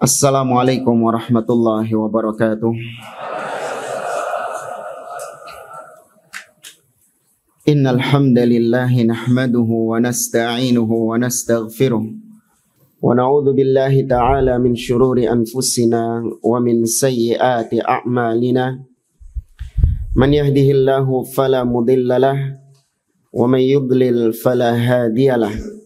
Assalamualaikum warahmatullahi wabarakatuh. Innal hamdalillah nahmaduhu wa nasta'inuhu wa nastaghfiruh wa na'udzu billahi ta'ala min shururi anfusina wa min sayyiati a'malina. Man yahdihillahu fala mudhillalah wa man yudlil fala hadiyalah.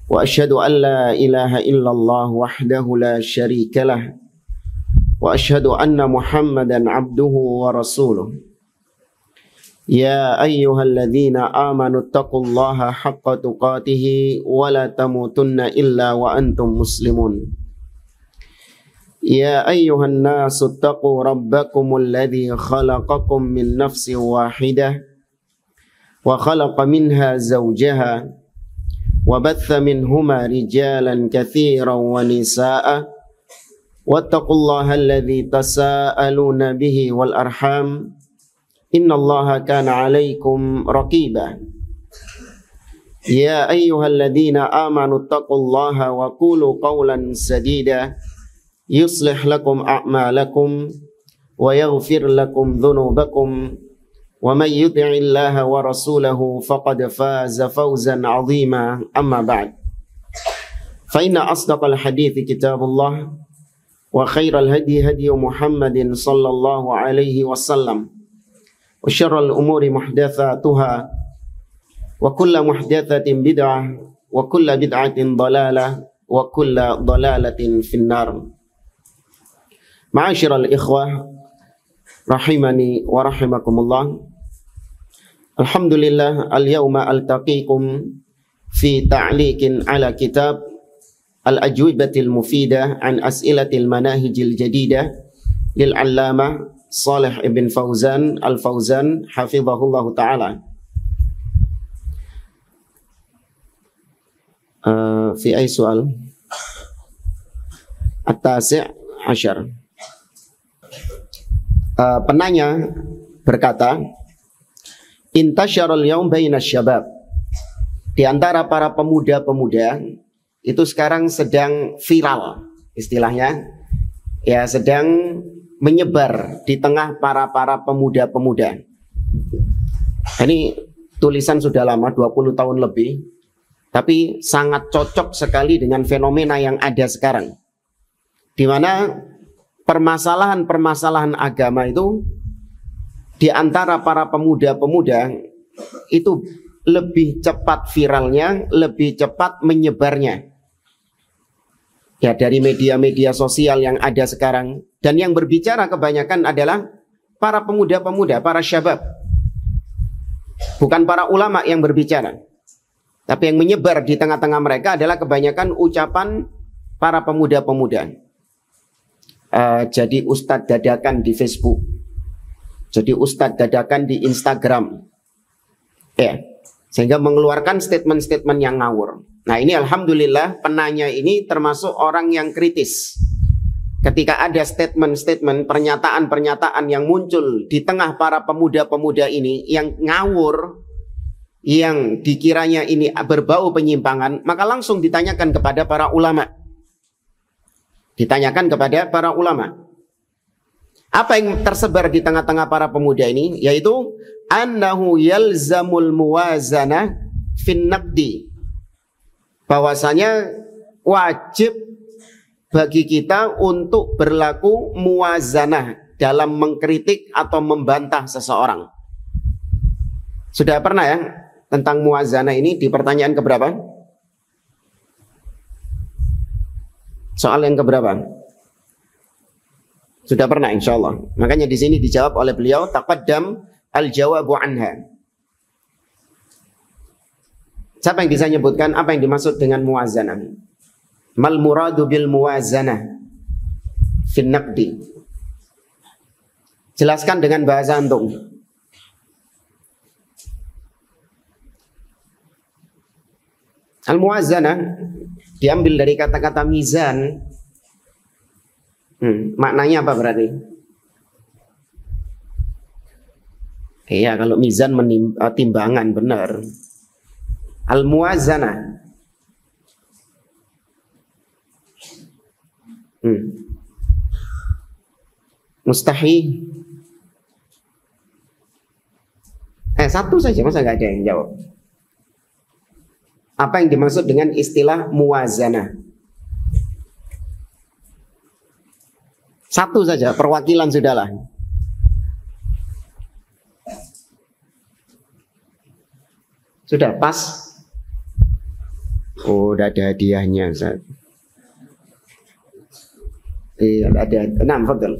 Wa asyhadu an la ilaha illallah wahdahu la syarika lah wa asyhadu anna Muhammadan abduhu wa rasuluh. Ya ayyuhalladzina amanu taqullaha haqqa tuqatih wa la tamutunna illa wa antum muslimun. Ya ayyuhan nasu taqu rabbakumul ladzi khalaqakum min nafsin wahidah wa khalaqa minha zawjaha وبث منهما رجالا كثيرا ونساء واتقوا الله الذي تساءلون به والأرحام إن الله كان عليكم رقيبا يا أيها الذين آمنوا اتقوا الله وقولوا قولا سديدا يصلح لكم أعمالكم ويغفر لكم ذنوبكم ومن يطع الله ورسوله فقد فاز فوزا عظيما أما بعد فإن أصدق الحديث كتاب الله وخير الهدي هدي محمد صلى الله عليه وسلم وشر الأمور محدثاتها وكل محدثة بدعة وكل بدعة ضلالة وكل ضلالة في النار. معاشر الإخوة rahimani wa rahimakumullah. Alhamdulillah, al-yawma altaqikum fi ta'liqin ala kitab al-ajwibatil mufidah an as'ilatil manahijil jadidah lil 'allamah Shalih ibn Fauzan al-Fauzan hafizahullahu ta'ala. Fi ay soal? At-tasi' asyar. Penanya berkata, intasyarul yaum baina syabab. Di antara para pemuda-pemuda itu sekarang sedang viral istilahnya, ya, sedang menyebar di tengah para pemuda-pemuda. Ini tulisan sudah lama, 20 tahun lebih, tapi sangat cocok sekali dengan fenomena yang ada sekarang, di mana permasalahan-permasalahan agama itu di antara para pemuda-pemuda itu lebih cepat viralnya, lebih cepat menyebarnya. Ya, dari media-media sosial yang ada sekarang, dan yang berbicara kebanyakan adalah para pemuda-pemuda, para syabab. Bukan para ulama yang berbicara, tapi yang menyebar di tengah-tengah mereka adalah kebanyakan ucapan para pemuda-pemuda. Jadi ustadz dadakan di Facebook, jadi ustadz dadakan di Instagram, ya, sehingga mengeluarkan statement-statement yang ngawur. Nah, ini alhamdulillah penanya ini termasuk orang yang kritis. Ketika ada statement-statement, pernyataan-pernyataan yang muncul di tengah para pemuda-pemuda ini yang ngawur, yang dikiranya ini berbau penyimpangan, maka langsung ditanyakan kepada para ulama. Ditanyakan kepada para ulama. Apa yang tersebar di tengah-tengah para pemuda ini? Yaitu annahu yalzamul muwazana fin naqdi. Bahwasanya wajib bagi kita untuk berlaku muwazanah dalam mengkritik atau membantah seseorang. Sudah pernah ya tentang muwazanah ini di pertanyaan keberapa? Soal yang keberapa? Sudah pernah insyaallah. Makanya di sini dijawab oleh beliau, taqaddam al-jawabu anha. Siapa yang bisa menyebutkan apa yang dimaksud dengan muwazanah? Mal muradu bil muwazanah fin naqdi. Jelaskan dengan bahasa antum. Al-muwazanah diambil dari kata-kata mizan. Maknanya apa berarti? Iya, kalau mizan timbangan, benar. Al-muwazanah Mustahi. Satu saja, masa nggak ada yang jawab? Apa yang dimaksud dengan istilah muwazanah? Satu saja, perwakilan sudahlah. Sudah pas? Oh, udah ada hadiahnya, Ustaz. Iya, ada. Fadhil.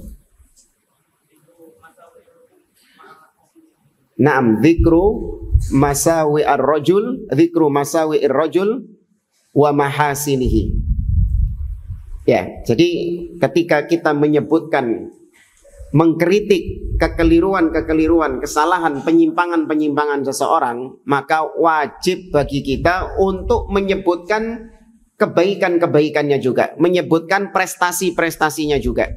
Naam, dzikru masawi ar-rajul, dzikru masawi ar-rajul wa mahasinihi. Ya, jadi ketika kita menyebutkan, mengkritik kekeliruan-kekeliruan, kesalahan, penyimpangan-penyimpangan seseorang, maka wajib bagi kita untuk menyebutkan kebaikan-kebaikannya juga, menyebutkan prestasi-prestasinya juga.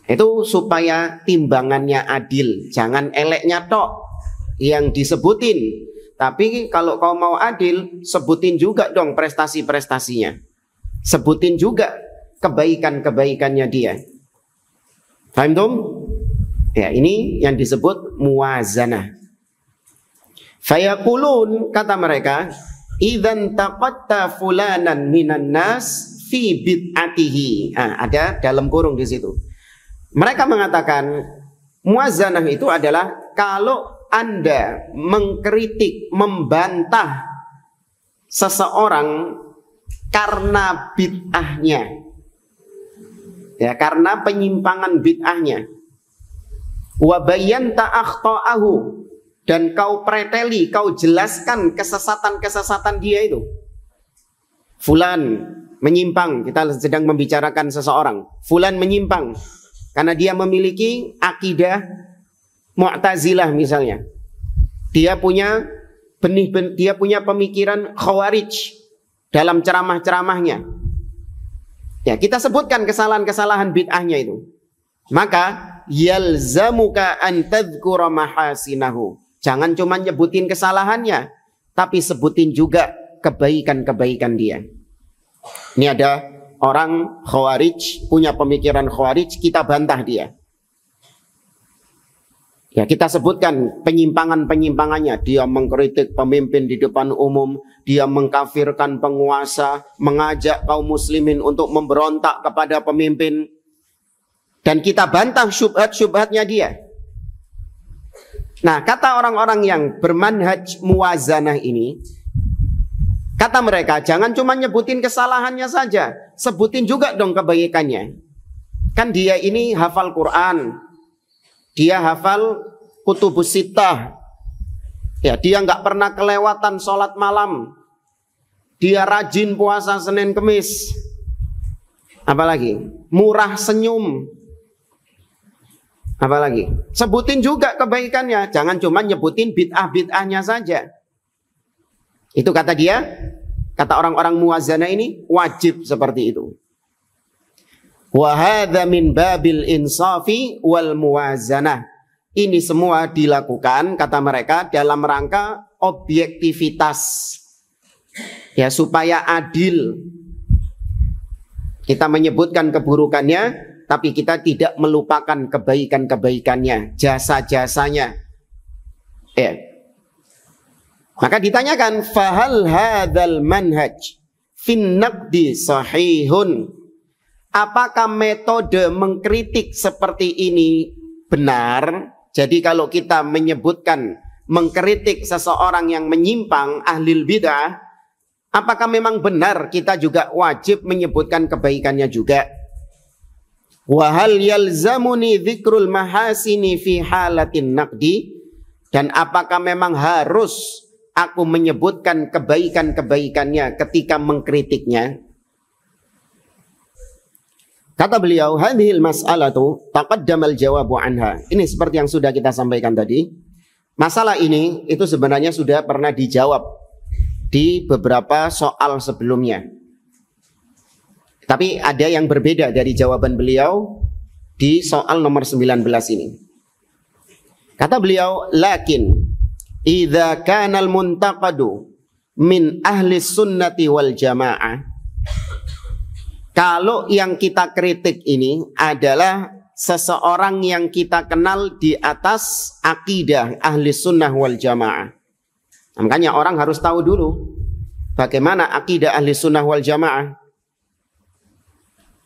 Itu supaya timbangannya adil, jangan eleknya tok yang disebutin. Tapi kalau kau mau adil, sebutin juga dong prestasi-prestasinya. Sebutin juga kebaikan-kebaikannya dia. Paham dong? Ya, ini yang disebut muwazanah. Fayaqulun, kata mereka, idzan taqatta fulanan minan nas fi bid'atihi. Ada dalam kurung di situ. Mereka mengatakan muwazanah itu adalah kalau Anda mengkritik, membantah seseorang karena bid'ahnya, ya, karena penyimpangan bid'ahnya, wa bayyanta akhta'ahu, dan kau preteli, kau jelaskan kesesatan-kesesatan dia itu. Fulan menyimpang, kita sedang membicarakan seseorang. Fulan menyimpang karena dia memiliki akidah Mu'tazilah misalnya. Dia punya dia punya pemikiran Khawarij dalam ceramah-ceramahnya. Ya, kita sebutkan kesalahan-kesalahan bid'ahnya itu. Maka yalzamuka an tadhkura mahasinahu. Jangan cuma nyebutin kesalahannya, tapi sebutin juga kebaikan-kebaikan dia. Ini ada orang Khawarij, punya pemikiran Khawarij, kita bantah dia. Ya, kita sebutkan penyimpangan-penyimpangannya. Dia mengkritik pemimpin di depan umum, dia mengkafirkan penguasa, mengajak kaum muslimin untuk memberontak kepada pemimpin. Dan kita bantah syubhat-syubhatnya dia. Nah, kata orang-orang yang bermanhaj muwazanah ini, kata mereka, jangan cuma nyebutin kesalahannya saja, sebutin juga dong kebaikannya. Kan dia ini hafal Quran, dia hafal kutubus sittah, ya, dia nggak pernah kelewatan sholat malam, dia rajin puasa Senin Kemis, apalagi murah senyum, apalagi sebutin juga kebaikannya, jangan cuma nyebutin bid'ah-bid'ahnya saja. Itu kata dia, kata orang-orang muwazanah ini wajib seperti itu. Wa hadza min babil insafi wal muwazanah. Ini semua dilakukan, kata mereka, dalam rangka objektivitas. Ya, supaya adil. Kita menyebutkan keburukannya, tapi kita tidak melupakan kebaikan-kebaikannya, jasa-jasanya. Ya. Maka ditanyakan, fahal hadzal manhaj fin naqdi sahihun? Apakah metode mengkritik seperti ini benar? Jadi kalau kita menyebutkan mengkritik seseorang yang menyimpang, ahlil bid'ah, apakah memang benar kita juga wajib menyebutkan kebaikannya juga? Wa hal yalzamuni dzikrul mahasini fi halatin naqdi? Dan apakah memang harus aku menyebutkan kebaikan-kebaikannya ketika mengkritiknya? Kata beliau, hadhil mas'alatu taqaddamal jawabu anha. Ini seperti yang sudah kita sampaikan tadi. Masalah ini itu sebenarnya sudah pernah dijawab di beberapa soal sebelumnya. Tapi ada yang berbeda dari jawaban beliau di soal nomor 19 ini. Kata beliau, lakin idza kana al-muntaqadu min ahli sunnati wal jamaah. Kalau yang kita kritik ini adalah seseorang yang kita kenal di atas akidah ahli sunnah wal jamaah. Makanya orang harus tahu dulu bagaimana akidah ahli sunnah wal jamaah.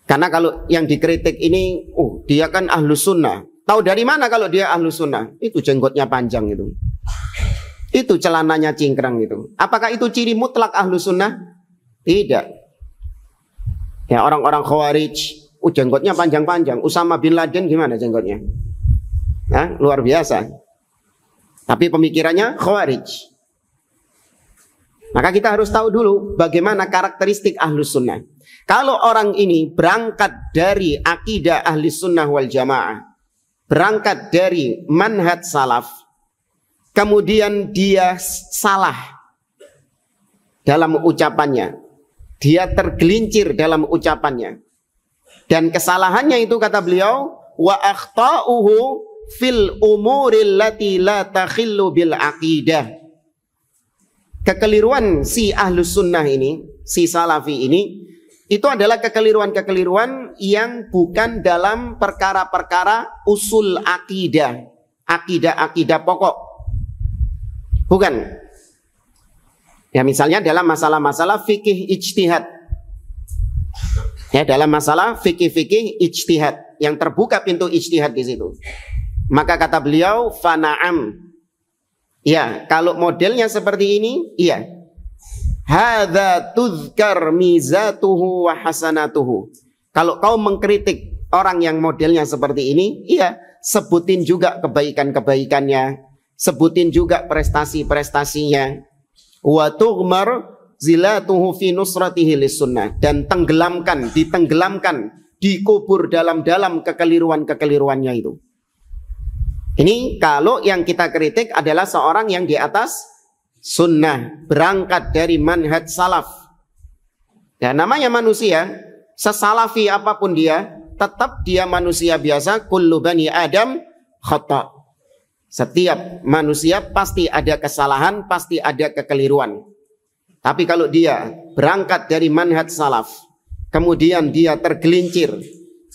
Karena kalau yang dikritik ini, dia kan ahlu sunnah. Tahu dari mana kalau dia ahlu sunnah? Itu jenggotnya panjang itu. Itu celananya cingkrang itu. Apakah itu ciri mutlak ahlu sunnah? Tidak. Ya orang-orang khawarij, jenggotnya panjang-panjang. Usama bin Laden gimana jenggotnya? Nah, luar biasa. Tapi pemikirannya khawarij. Maka kita harus tahu dulu bagaimana karakteristik ahlus sunnah. Kalau orang ini berangkat dari akidah ahli sunnah wal jamaah, berangkat dari manhaj salaf, kemudian dia salah dalam ucapannya, dia tergelincir dalam ucapannya, dan kesalahannya itu kata beliau, wa akhta'uhu fil umuril lati la takhillu bil aqidah. Kekeliruan si ahlus sunnah ini, si salafi ini, itu adalah kekeliruan-kekeliruan yang bukan dalam perkara-perkara usul akidah, akidah-akidah pokok. Bukan. Ya misalnya dalam masalah-masalah fikih ijtihad. Ya dalam masalah fikih-fikih ijtihad yang terbuka pintu ijtihad di situ. Maka kata beliau, fana'am. Ya, kalau modelnya seperti ini, iya. Hadza tuzkar mizatuhu wa hasanatuhu. Kalau kau mengkritik orang yang modelnya seperti ini, iya, sebutin juga kebaikan-kebaikannya, sebutin juga prestasi-prestasinya. Wa tughmar zilatuhu fi nusratihi lis-sunnah, dan ditenggelamkan, dikubur dalam-dalam kekeliruan-kekeliruannya itu. Ini kalau yang kita kritik adalah seorang yang di atas sunnah, berangkat dari manhaj salaf. Ya, namanya manusia, sesalafi apapun dia, tetap dia manusia biasa. Kullu bani Adam khata'. Setiap manusia pasti ada kesalahan, pasti ada kekeliruan. Tapi kalau dia berangkat dari manhaj salaf, kemudian dia tergelincir,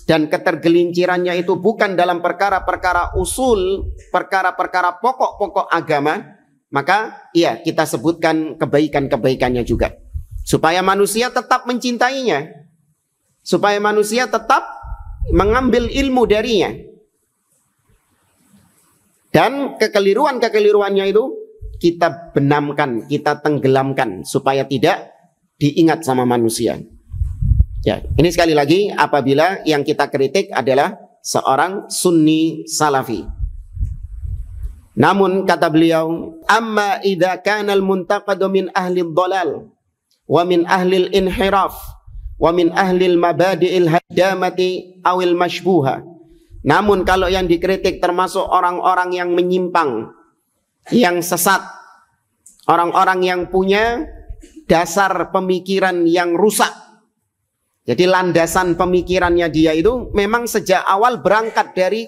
dan ketergelincirannya itu bukan dalam perkara-perkara usul, perkara-perkara pokok-pokok agama, maka iya kita sebutkan kebaikan-kebaikannya juga. Supaya manusia tetap mencintainya. Supaya manusia tetap mengambil ilmu darinya. Dan kekeliruan-kekeliruannya itu kita benamkan, kita tenggelamkan supaya tidak diingat sama manusia. Ya, ini sekali lagi apabila yang kita kritik adalah seorang sunni salafi. Namun kata beliau, amma idza kana al-muntaqadu min ahli dhalal wa min ahli al-inhiraf wa min ahli al-mabadi'il haddamati awil mashbuha. Namun kalau yang dikritik termasuk orang-orang yang menyimpang, yang sesat, orang-orang yang punya dasar pemikiran yang rusak. Jadi landasan pemikirannya dia itu memang sejak awal berangkat dari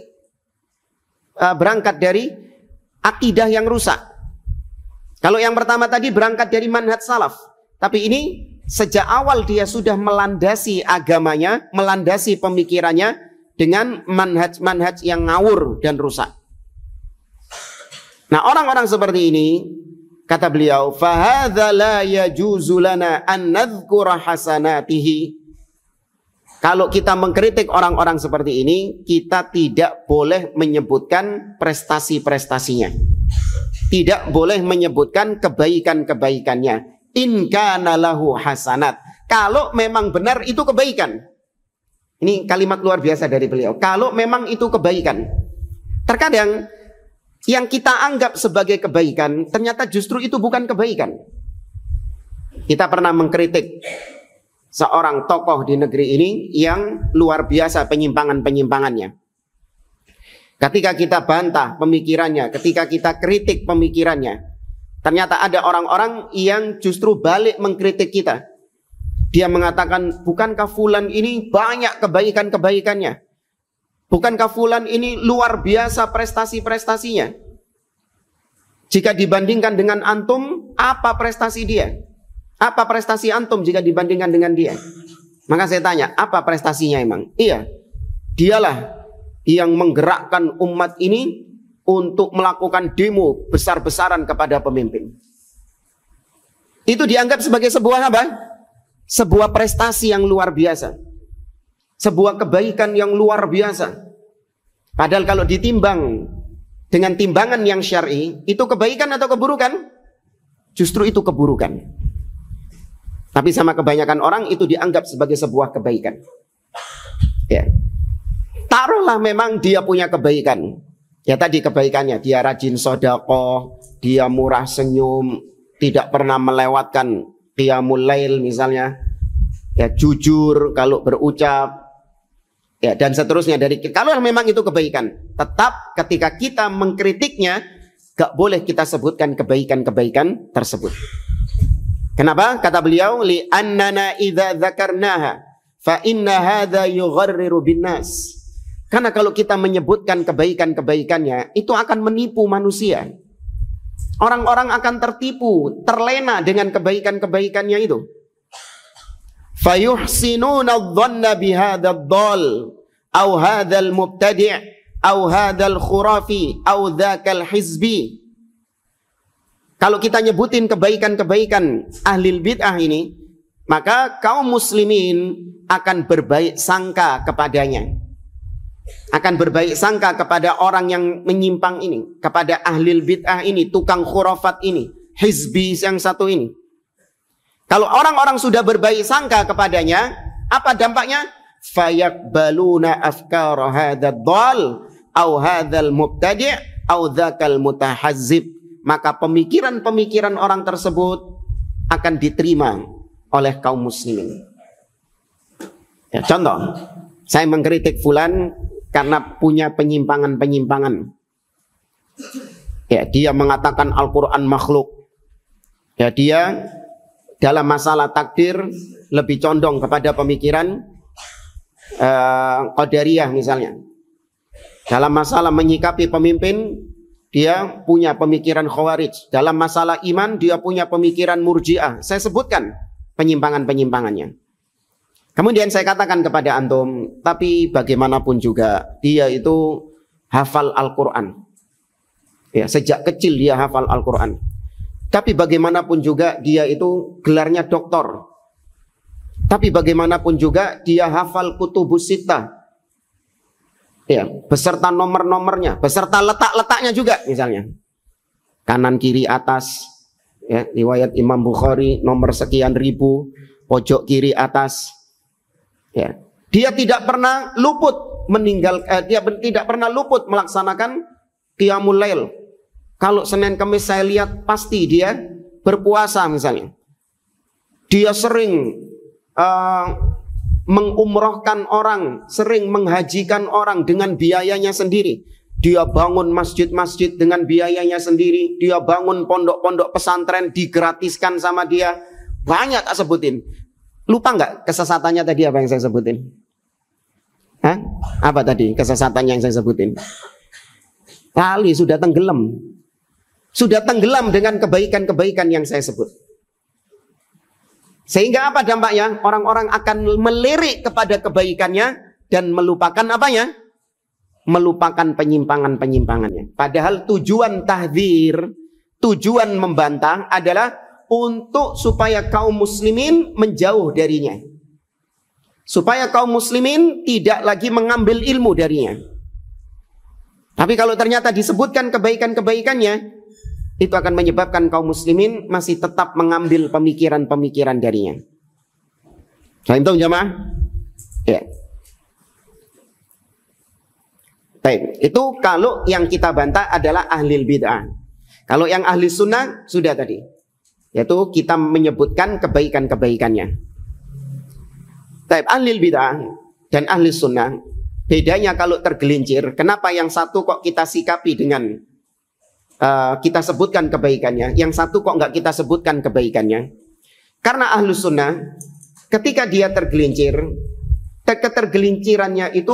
akidah yang rusak. Kalau yang pertama tadi berangkat dari manhaj salaf, tapi ini sejak awal dia sudah melandasi agamanya, melandasi pemikirannya dengan manhaj-manhaj yang ngawur dan rusak. Nah, orang-orang seperti ini kata beliau, fahadza la yajuzu lana an nadhkura hasanatihi. Kalau kita mengkritik orang-orang seperti ini, kita tidak boleh menyebutkan prestasi-prestasinya. Tidak boleh menyebutkan kebaikan-kebaikannya. In kana lahu hasanat. Kalau memang benar itu kebaikan. Ini kalimat luar biasa dari beliau. Kalau memang itu kebaikan. Terkadang yang kita anggap sebagai kebaikan, ternyata justru itu bukan kebaikan. Kita pernah mengkritik seorang tokoh di negeri ini yang luar biasa penyimpangan-penyimpangannya. Ketika kita bantah pemikirannya, ketika kita kritik pemikirannya, ternyata ada orang-orang yang justru balik mengkritik kita. Dia mengatakan, bukankah fulan ini banyak kebaikan-kebaikannya? Bukankah fulan ini luar biasa prestasi-prestasinya? Jika dibandingkan dengan antum, apa prestasi dia? Apa prestasi antum jika dibandingkan dengan dia? Maka saya tanya, apa prestasinya emang? Iya, dialah yang menggerakkan umat ini untuk melakukan demo besar-besaran kepada pemimpin. Itu dianggap sebagai sebuah apa? Sebuah prestasi yang luar biasa. Sebuah kebaikan yang luar biasa. Padahal kalau ditimbang dengan timbangan yang syar'i, itu kebaikan atau keburukan? Justru itu keburukan. Tapi sama kebanyakan orang itu dianggap sebagai sebuah kebaikan. Ya. Taruhlah memang dia punya kebaikan. Ya tadi kebaikannya, dia rajin sedekah, dia murah senyum, tidak pernah melewatkan qiyamul lail misalnya. Ya jujur kalau berucap. Ya, dan seterusnya kalau memang itu kebaikan, tetap ketika kita mengkritiknya, gak boleh kita sebutkan kebaikan-kebaikan tersebut. Kenapa? Kata beliau, li annana idza dzakarnaha fa inna hadza yugharriru binnas. Karena kalau kita menyebutkan kebaikan-kebaikannya, itu akan menipu manusia. Orang-orang akan tertipu, terlena dengan kebaikan-kebaikannya itu. Fayuhsinuna adh-dhanna bihadha ad-dhal aw hadzal mubtadi' aw hadzal khurafi aw dzakal hizbi. Kalau kita nyebutin kebaikan-kebaikan ahlil bid'ah ini, maka kaum muslimin akan berbaik sangka kepadanya. Akan berbaik sangka kepada orang yang menyimpang ini, kepada ahlil bid'ah ini, tukang khurafat ini, hizbi yang satu ini. Kalau orang-orang sudah berbaik sangka kepadanya, apa dampaknya? Fayaqbaluna afkara hadzal dhal aw hadzal mubtadi' aw dzakal mutahazzib. Maka pemikiran-pemikiran orang tersebut akan diterima oleh kaum muslimin. Ya, contoh, saya mengkritik fulan karena punya penyimpangan-penyimpangan. Ya, dia mengatakan Al-Quran makhluk. Ya, dia dalam masalah takdir lebih condong kepada pemikiran Qadariyah misalnya. Dalam masalah menyikapi pemimpin, dia punya pemikiran Khawarij. Dalam masalah iman, dia punya pemikiran Murji'ah. Saya sebutkan penyimpangan-penyimpangannya. Kemudian saya katakan kepada antum, tapi bagaimanapun juga dia itu hafal Al-Quran. Ya, sejak kecil dia hafal Al-Quran. Tapi bagaimanapun juga dia itu gelarnya doktor. Tapi bagaimanapun juga dia hafal kutubus sittah. Ya, beserta nomor-nomornya, beserta letak-letaknya juga misalnya. Kanan kiri atas, ya, riwayat Imam Bukhari nomor sekian ribu, pojok kiri atas. Ya. Dia tidak pernah luput dia tidak pernah luput melaksanakan qiyamul lail. Kalau Senin Kamis saya lihat pasti dia berpuasa misalnya. Dia sering mengumrohkan orang, sering menghajikan orang dengan biayanya sendiri. Dia bangun masjid-masjid dengan biayanya sendiri. Dia bangun pondok-pondok pesantren digratiskan sama dia. Banyak tak sebutin. Lupa nggak kesesatannya tadi apa yang saya sebutin? Hah? Apa tadi kesesatannya yang saya sebutin? Kali sudah tenggelam. Sudah tenggelam dengan kebaikan-kebaikan yang saya sebut. Sehingga apa dampaknya? Orang-orang akan melirik kepada kebaikannya dan melupakan apanya? Melupakan penyimpangan-penyimpangannya. Padahal tujuan tahdzir, tujuan membantah adalah untuk supaya kaum muslimin menjauh darinya. Supaya kaum muslimin tidak lagi mengambil ilmu darinya. Tapi kalau ternyata disebutkan kebaikan-kebaikannya, itu akan menyebabkan kaum muslimin masih tetap mengambil pemikiran-pemikiran darinya. Faham tuh jamaah? Ya. Baik, itu kalau yang kita bantah adalah ahlil bid'ah. Kalau yang ahli sunnah sudah tadi, yaitu kita menyebutkan kebaikan-kebaikannya. Baik, ahlil bid'ah dan ahli sunnah bedanya kalau tergelincir. Kenapa yang satu kok kita sikapi dengan kita sebutkan kebaikannya, yang satu kok nggak kita sebutkan kebaikannya? Karena ahlu sunnah ketika dia tergelincir, ketergelincirannya itu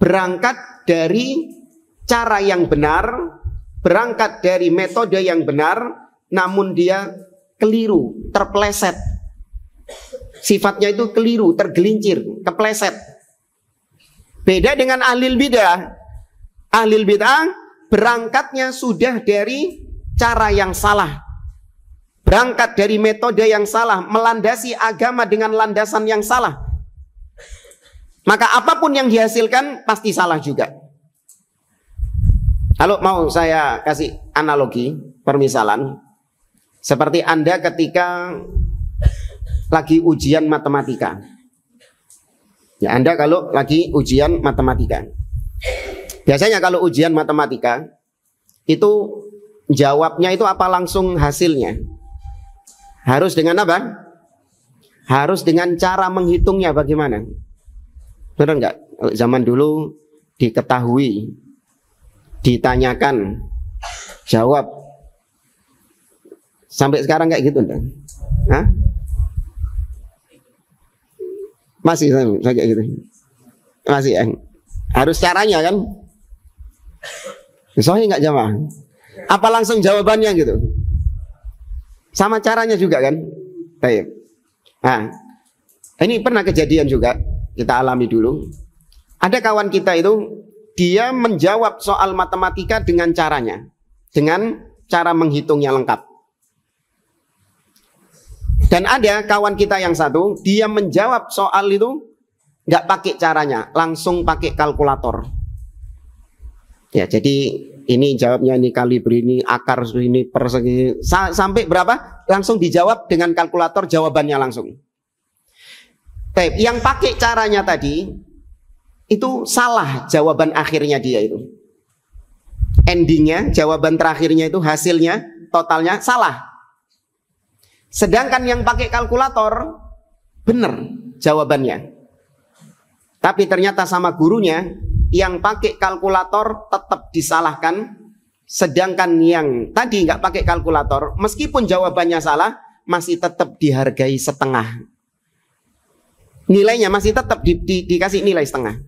berangkat dari cara yang benar, berangkat dari metode yang benar, namun dia keliru, terpeleset. Sifatnya itu keliru, tergelincir, kepleset. Beda dengan ahlul bidah. Ahlul bidah berangkatnya sudah dari cara yang salah. Berangkat dari metode yang salah, melandasi agama dengan landasan yang salah. Maka apapun yang dihasilkan pasti salah juga. Kalau mau saya kasih analogi, permisalan, seperti Anda ketika lagi ujian matematika. Ya, Anda kalau lagi ujian matematika. Biasanya kalau ujian matematika itu jawabnya itu apa langsung hasilnya? Harus dengan apa? Harus dengan cara menghitungnya bagaimana? Benar nggak? Zaman dulu diketahui, ditanyakan, jawab. Sampai sekarang kayak gitu enggak? Hah? Masih kayak gitu. Masih ya. Harus caranya kan? Soalnya nggak jamaah. Apa langsung jawabannya gitu? Sama caranya juga kan? Baik. Nah, ini pernah kejadian juga, kita alami dulu. Ada kawan kita itu, dia menjawab soal matematika dengan caranya, dengan cara menghitungnya lengkap. Dan ada kawan kita yang satu, dia menjawab soal itu nggak pakai caranya, langsung pakai kalkulator. Ya, jadi ini jawabnya ini kali ini akar ini persegi sampai berapa? Langsung dijawab dengan kalkulator, jawabannya langsung. Baik, yang pakai caranya tadi itu salah jawaban akhirnya dia itu. Endingnya, jawaban terakhirnya itu hasilnya totalnya salah. Sedangkan yang pakai kalkulator benar jawabannya. Tapi ternyata sama gurunya yang pakai kalkulator tetap disalahkan. Sedangkan yang tadi nggak pakai kalkulator, meskipun jawabannya salah, masih tetap dihargai setengah. Nilainya masih tetap dikasih nilai setengah.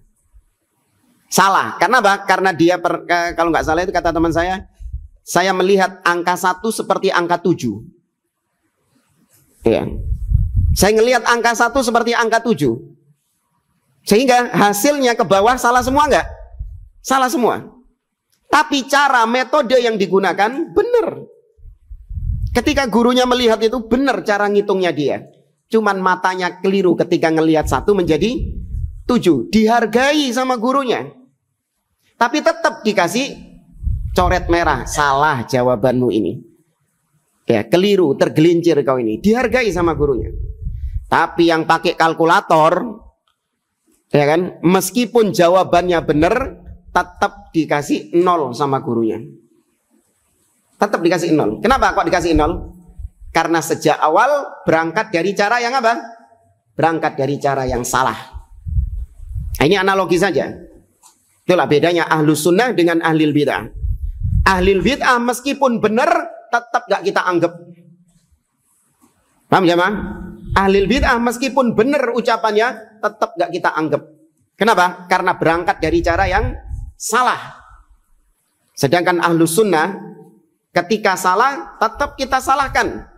Salah, karena apa? Karena dia kalau nggak salah itu kata teman saya melihat angka 1 seperti angka 7. Ya. Saya ngelihat angka 1 seperti angka 7. Sehingga hasilnya ke bawah salah semua nggak? Salah semua. Tapi cara metode yang digunakan benar. Ketika gurunya melihat itu benar cara ngitungnya dia. Cuman matanya keliru ketika ngelihat 1 menjadi 7. Dihargai sama gurunya. Tapi tetap dikasih coret merah. Salah jawabanmu ini. Ya, keliru, tergelincir kau ini. Dihargai sama gurunya. Tapi yang pakai kalkulator, ya kan, meskipun jawabannya benar, tetap dikasih 0 sama gurunya. Tetap dikasih 0. Kenapa kok dikasih 0? Karena sejak awal berangkat dari cara yang apa? Berangkat dari cara yang salah. Nah, ini analogi saja. Itulah bedanya ahlus sunnah dengan ahlul bid'ah. Ahlul bid'ah meskipun benar, tetap gak kita anggap. Paham ya, Bang? Ahlul bid'ah meskipun benar ucapannya, tetap gak kita anggap. Kenapa? Karena berangkat dari cara yang salah. Sedangkan ahlus sunnah ketika salah tetap kita salahkan.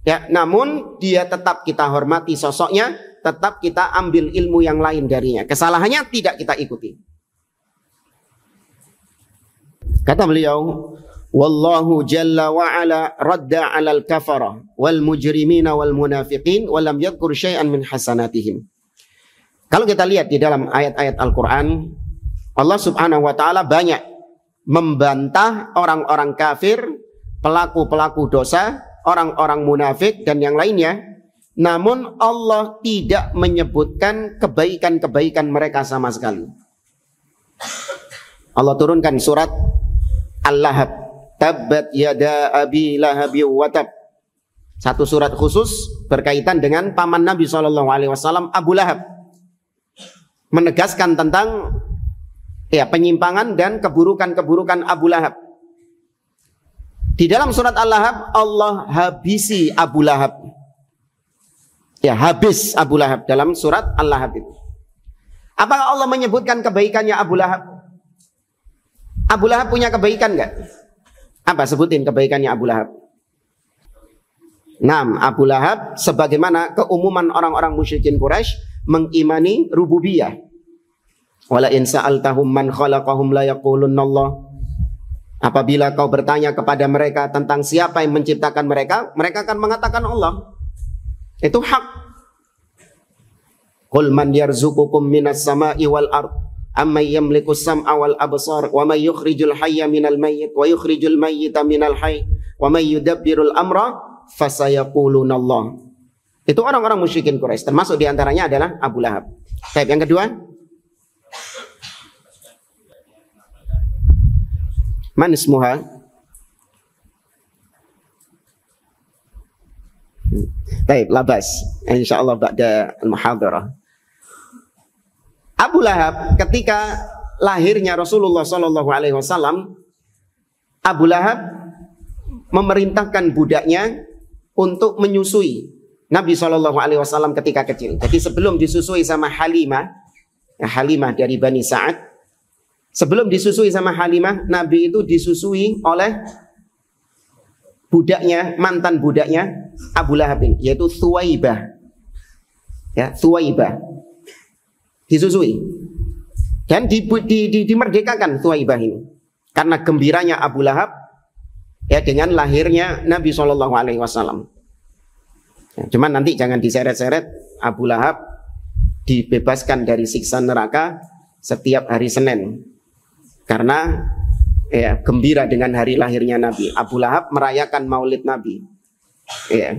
Ya, namun dia tetap kita hormati sosoknya, tetap kita ambil ilmu yang lain darinya. Kesalahannya tidak kita ikuti. Kata beliau, wallahu jalla wa ala radda 'alal kafara wal mujrimina wal munafiqin wa lam yadhkur syai'an min hasanatihim. Kalau kita lihat di dalam ayat-ayat Al-Qur'an, Allah Subhanahu wa taala banyak membantah orang-orang kafir, pelaku-pelaku dosa, orang-orang munafik dan yang lainnya. Namun Allah tidak menyebutkan kebaikan-kebaikan mereka sama sekali. Allah turunkan surat Al-Lahab, tabbat yada abi lahabi wa tab. Satu surat khusus berkaitan dengan paman Nabi SAW, Abu Lahab. Menegaskan tentang penyimpangan dan keburukan-keburukan Abu Lahab. Di dalam surat Al-Lahab Allah habisi Abu Lahab. Ya, habis Abu Lahab dalam surat Al-Lahab itu. Apakah Allah menyebutkan kebaikannya Abu Lahab? Abu Lahab punya kebaikan enggak? Apa sebutin kebaikannya Abu Lahab? Naam, Abu Lahab sebagaimana keumuman orang-orang musyrikin Quraisy mengimani rububiyah. Wala in sa'altahum man khalaqahum la yaqulunallah. Apabila kau bertanya kepada mereka tentang siapa yang menciptakan mereka, mereka akan mengatakan Allah. Itu hak. Qul man yarzuqukum minas sama'i wal ard amman yamliku as-sam'a wal absar wa may yukhrijul hayya minal mayyit wa yukhrijul mayyita minal hayy wa may yudabbirul amra fasayaquluna Allah. Itu orang-orang musyrikin Quraisy, termasuk diantaranya adalah Abu Lahab. Baik, yang kedua, man ismuha? Baik, labas. Insyaallah ba'da al-muhadarah. Abu Lahab ketika lahirnya Rasulullah SAW, Abu Lahab memerintahkan budaknya untuk menyusui Nabi SAW ketika kecil. Jadi sebelum disusui sama Halimah, Halimah dari Bani Sa'ad, sebelum disusui sama Halimah, Nabi itu disusui oleh budaknya, mantan budaknya Abu Lahab, yaitu Thuwaibah. Ya, Thuwaibah. Disusui. Dan dimerdekakan Thuwaibah ini. Karena gembiranya Abu Lahab ya dengan lahirnya Nabi SAW. Ya, cuman nanti jangan diseret-seret, Abu Lahab dibebaskan dari siksa neraka setiap hari Senin. Karena ya, gembira dengan hari lahirnya Nabi. Abu Lahab merayakan maulid Nabi. Ya.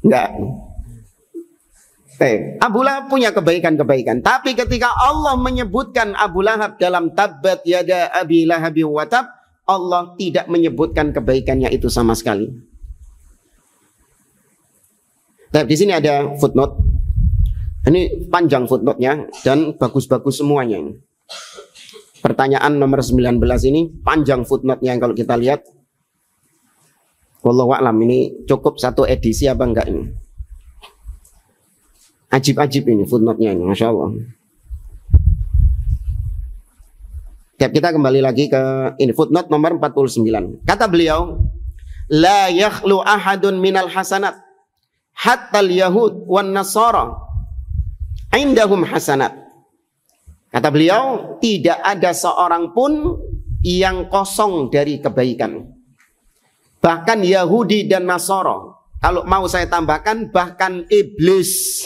Enggak. Abu Lahab punya kebaikan-kebaikan. Tapi ketika Allah menyebutkan Abu Lahab dalam tabbat yada abi lahabi wa tab, Allah tidak menyebutkan kebaikannya itu sama sekali. Di sini ada footnote. Ini panjang footnote-nya dan bagus-bagus semuanya. Pertanyaan nomor 19 ini panjang footnote-nya kalau kita lihat. Wallahu a'lam, ini cukup satu edisi apa enggak ini? Ajib-ajib ini footnote-nya ini, Masya Allah. Kita kembali lagi ke ini footnote nomor 49. Kata beliau, la yakhlu ahadun minal hasanat hatta al-yahud wan nasara indahum hasanat. Kata beliau, tidak ada seorang pun yang kosong dari kebaikan. Bahkan Yahudi dan Nasara, kalau mau saya tambahkan, bahkan iblis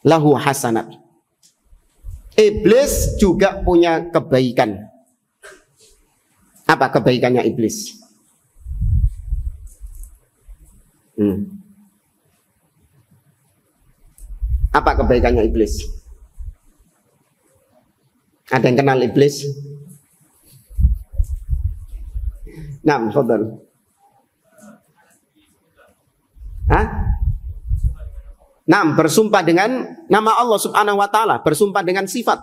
lahu hasanat. Iblis juga punya kebaikan. Apa kebaikannya iblis? Apa kebaikannya iblis? Ada yang kenal iblis? Nah, saudara. Nah, bersumpah dengan nama Allah Subhanahu wa taala, bersumpah dengan sifat.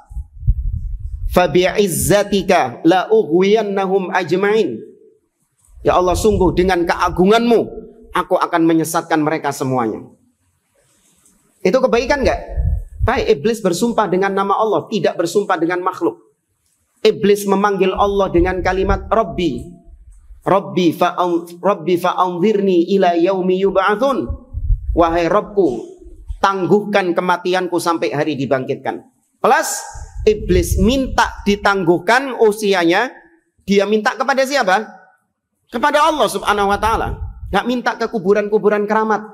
Fa bi'izzatika la ughwiyannahum ajma'in. Ya Allah, sungguh dengan keagunganmu aku akan menyesatkan mereka semuanya. Itu kebaikan enggak? Baik, iblis bersumpah dengan nama Allah, tidak bersumpah dengan makhluk. Iblis memanggil Allah dengan kalimat Rabbi. Rabbi fa'anzirni ila yaumi yub'atsun. Wahai Rabbku, tangguhkan kematianku sampai hari dibangkitkan. Plus, iblis minta ditangguhkan usianya. Dia minta kepada siapa? Kepada Allah Subhanahu wa taala. Enggak minta ke kuburan-kuburan keramat.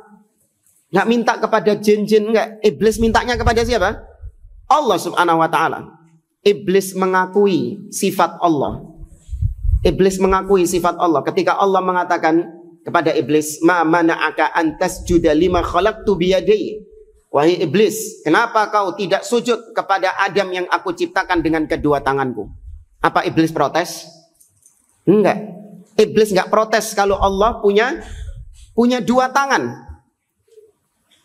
Enggak minta kepada jin-jin, enggak. Iblis mintanya kepada siapa? Allah Subhanahu wa taala. Iblis mengakui sifat Allah. Iblis mengakui sifat Allah. Ketika Allah mengatakan kepada iblis, "Ma mana'aka an tasjuda lima khalaqtu biyadayya." Wahai iblis, kenapa kau tidak sujud kepada Adam yang aku ciptakan dengan kedua tanganku? Apa iblis protes? Enggak. Iblis enggak protes kalau Allah punya dua tangan.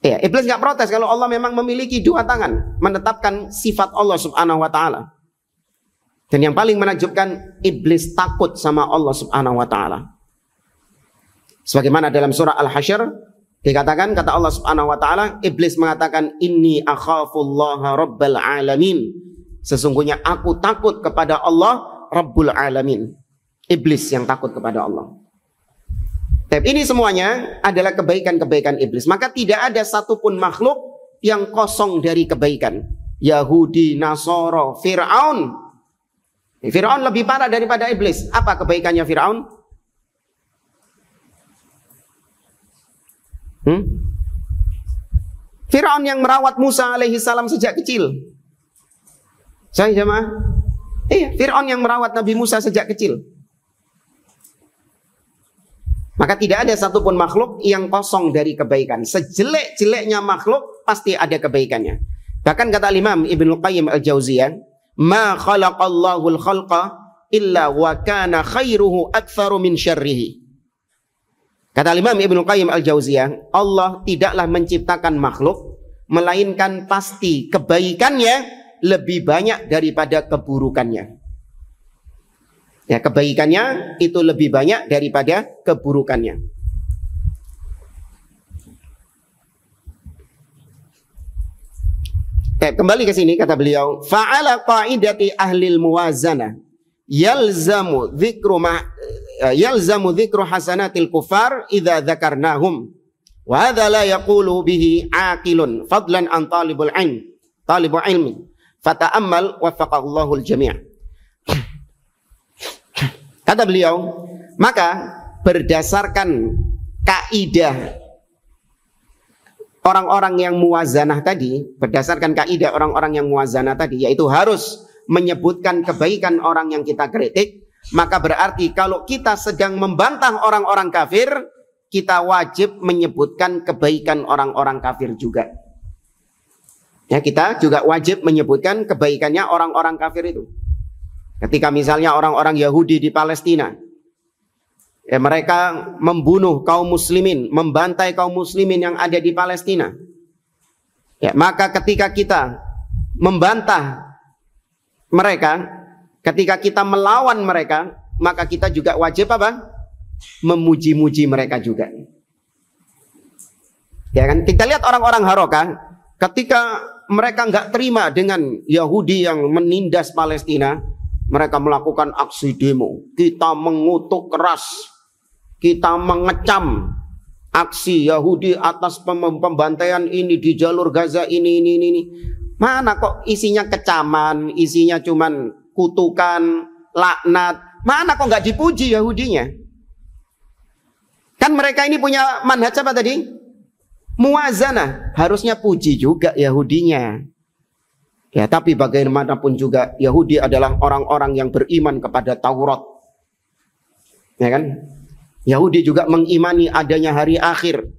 Ya, iblis enggak protes kalau Allah memang memiliki dua tangan, menetapkan sifat Allah Subhanahu wa taala. Dan yang paling menakjubkan, iblis takut sama Allah Subhanahu wa taala. Sebagaimana dalam surah Al-Hasyr dikatakan, kata Allah Subhanahu wa taala, iblis mengatakan, "Inni akhafullaha rabbal alamin." Sesungguhnya aku takut kepada Allah Rabbul alamin. Iblis yang takut kepada Allah. Tapi ini semuanya adalah kebaikan-kebaikan iblis. Maka tidak ada satupun makhluk yang kosong dari kebaikan. Yahudi, Nasoro, Fir'aun. Fir'aun lebih parah daripada iblis. Apa kebaikannya Fir'aun? Fir'aun yang merawat Musa alaihi salam sejak kecil. Saya jemaah. Iya, Fir'aun yang merawat Nabi Musa sejak kecil. Maka tidak ada satupun makhluk yang kosong dari kebaikan. Sejelek-jeleknya makhluk pasti ada kebaikannya. Bahkan kata Imam Ibnu Qayyim Al-Jauziyah, "Ma khalaqallahu al-khalqa illa wa kana khairuhu aktsaru min syarrihi." Kata Imam Ibnu Qayyim Al-Jauziyah, Allah tidaklah menciptakan makhluk melainkan pasti kebaikannya lebih banyak daripada keburukannya. Ya, kebaikannya itu lebih banyak daripada keburukannya. Kembali ke sini kata beliau, fa'ala qa'idati ahlil muwazana yalzamu dzikru hasanatil kufar idza dzakarnahum wa hadza la yaqulu bihi aqilun fadlan an talibul ilmi fata'ammal waffaqallahu al-jami'. Kata beliau, maka berdasarkan kaidah orang-orang yang muwazanah tadi, yaitu harus menyebutkan kebaikan orang yang kita kritik, maka berarti kalau kita sedang membantah orang-orang kafir, kita wajib menyebutkan kebaikan orang-orang kafir juga. Ya, kita juga wajib menyebutkan kebaikannya orang-orang kafir itu. Ketika misalnya orang-orang Yahudi di Palestina, ya, mereka membunuh kaum muslimin, membantai kaum muslimin yang ada di Palestina. Ya, maka ketika kita membantah mereka, ketika kita melawan mereka, maka kita juga wajib apa? Memuji-muji mereka juga. Ya kan? Kita lihat orang-orang Harokah, ketika mereka nggak terima dengan Yahudi yang menindas Palestina, mereka melakukan aksi demo. Kita mengutuk keras, kita mengecam aksi Yahudi atas pembantaian ini di jalur Gaza ini. Mana kok isinya kecaman, isinya cuman kutukan, laknat. Mana kok nggak dipuji Yahudinya? Kan mereka ini punya manhaj apa tadi? Muwazanah. Harusnya puji juga Yahudinya. Ya, tapi bagaimanapun juga Yahudi adalah orang-orang yang beriman kepada Taurat. Ya kan? Yahudi juga mengimani adanya hari akhir.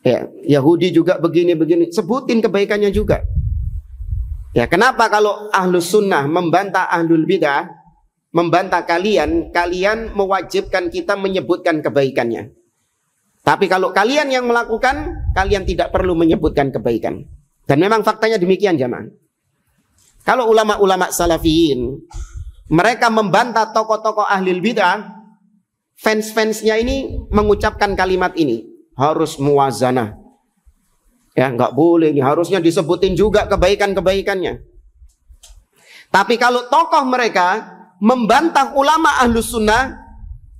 Ya, Yahudi juga begini-begini. Sebutin kebaikannya juga. Ya, kenapa kalau Ahlus Sunnah membantah Ahlul Bidah, membantah kalian mewajibkan kita menyebutkan kebaikannya. Tapi kalau kalian yang melakukan, kalian tidak perlu menyebutkan kebaikan. Dan memang faktanya demikian jamaah. Kalau ulama-ulama salafiyin, mereka membantah tokoh-tokoh ahlul bidah, fans-fansnya ini mengucapkan kalimat ini, harus muwazanah. Ya, nggak boleh ini, harusnya disebutin juga kebaikan-kebaikannya. Tapi kalau tokoh mereka membantah ulama ahlus sunnah,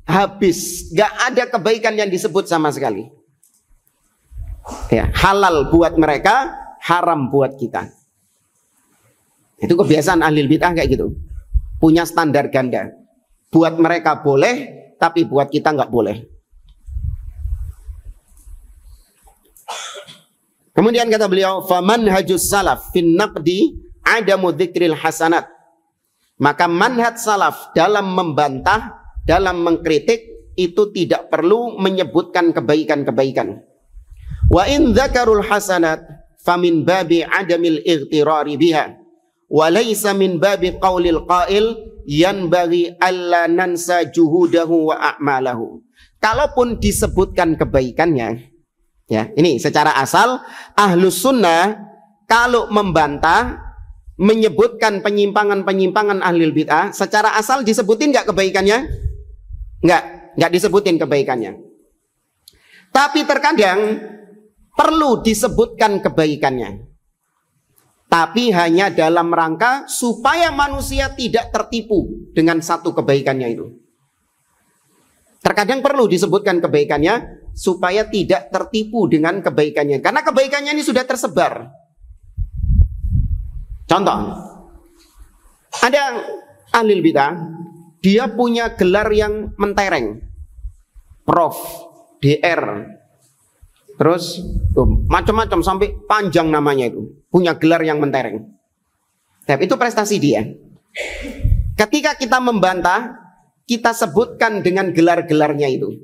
habis, nggak ada kebaikan yang disebut sama sekali. Ya, halal buat mereka, haram buat kita. Itu kebiasaan ahli bid'ah kayak gitu. Punya standar ganda. Buat mereka boleh, tapi buat kita nggak boleh. Kemudian kata beliau, famanhajus salaf fin naqdi adamu dzikril hasanat. Maka manhaj salaf dalam membantah, dalam mengkritik itu tidak perlu menyebutkan kebaikan-kebaikan. Wa in dzakarul hasanat famin babi adamil ightirari biha wa laysa min babi qaulil qail yanbaghi alla nansa juhudahu wa a'malahu. Kalaupun disebutkan kebaikannya, ya, ini secara asal Ahlus Sunnah kalau membantah, menyebutkan penyimpangan-penyimpangan ahlul bid'ah, secara asal disebutin nggak kebaikannya? Nggak disebutin kebaikannya. Tapi terkadang perlu disebutkan kebaikannya. Tapi hanya dalam rangka supaya manusia tidak tertipu dengan satu kebaikannya itu. Terkadang perlu disebutkan kebaikannya supaya tidak tertipu dengan kebaikannya. Karena kebaikannya ini sudah tersebar. Contoh, ada ahli bidah, dia punya gelar yang mentereng. Prof, DR, terus macam-macam sampai panjang namanya itu. Punya gelar yang mentereng. Tapi itu prestasi dia. Ketika kita membantah, kita sebutkan dengan gelar-gelarnya itu.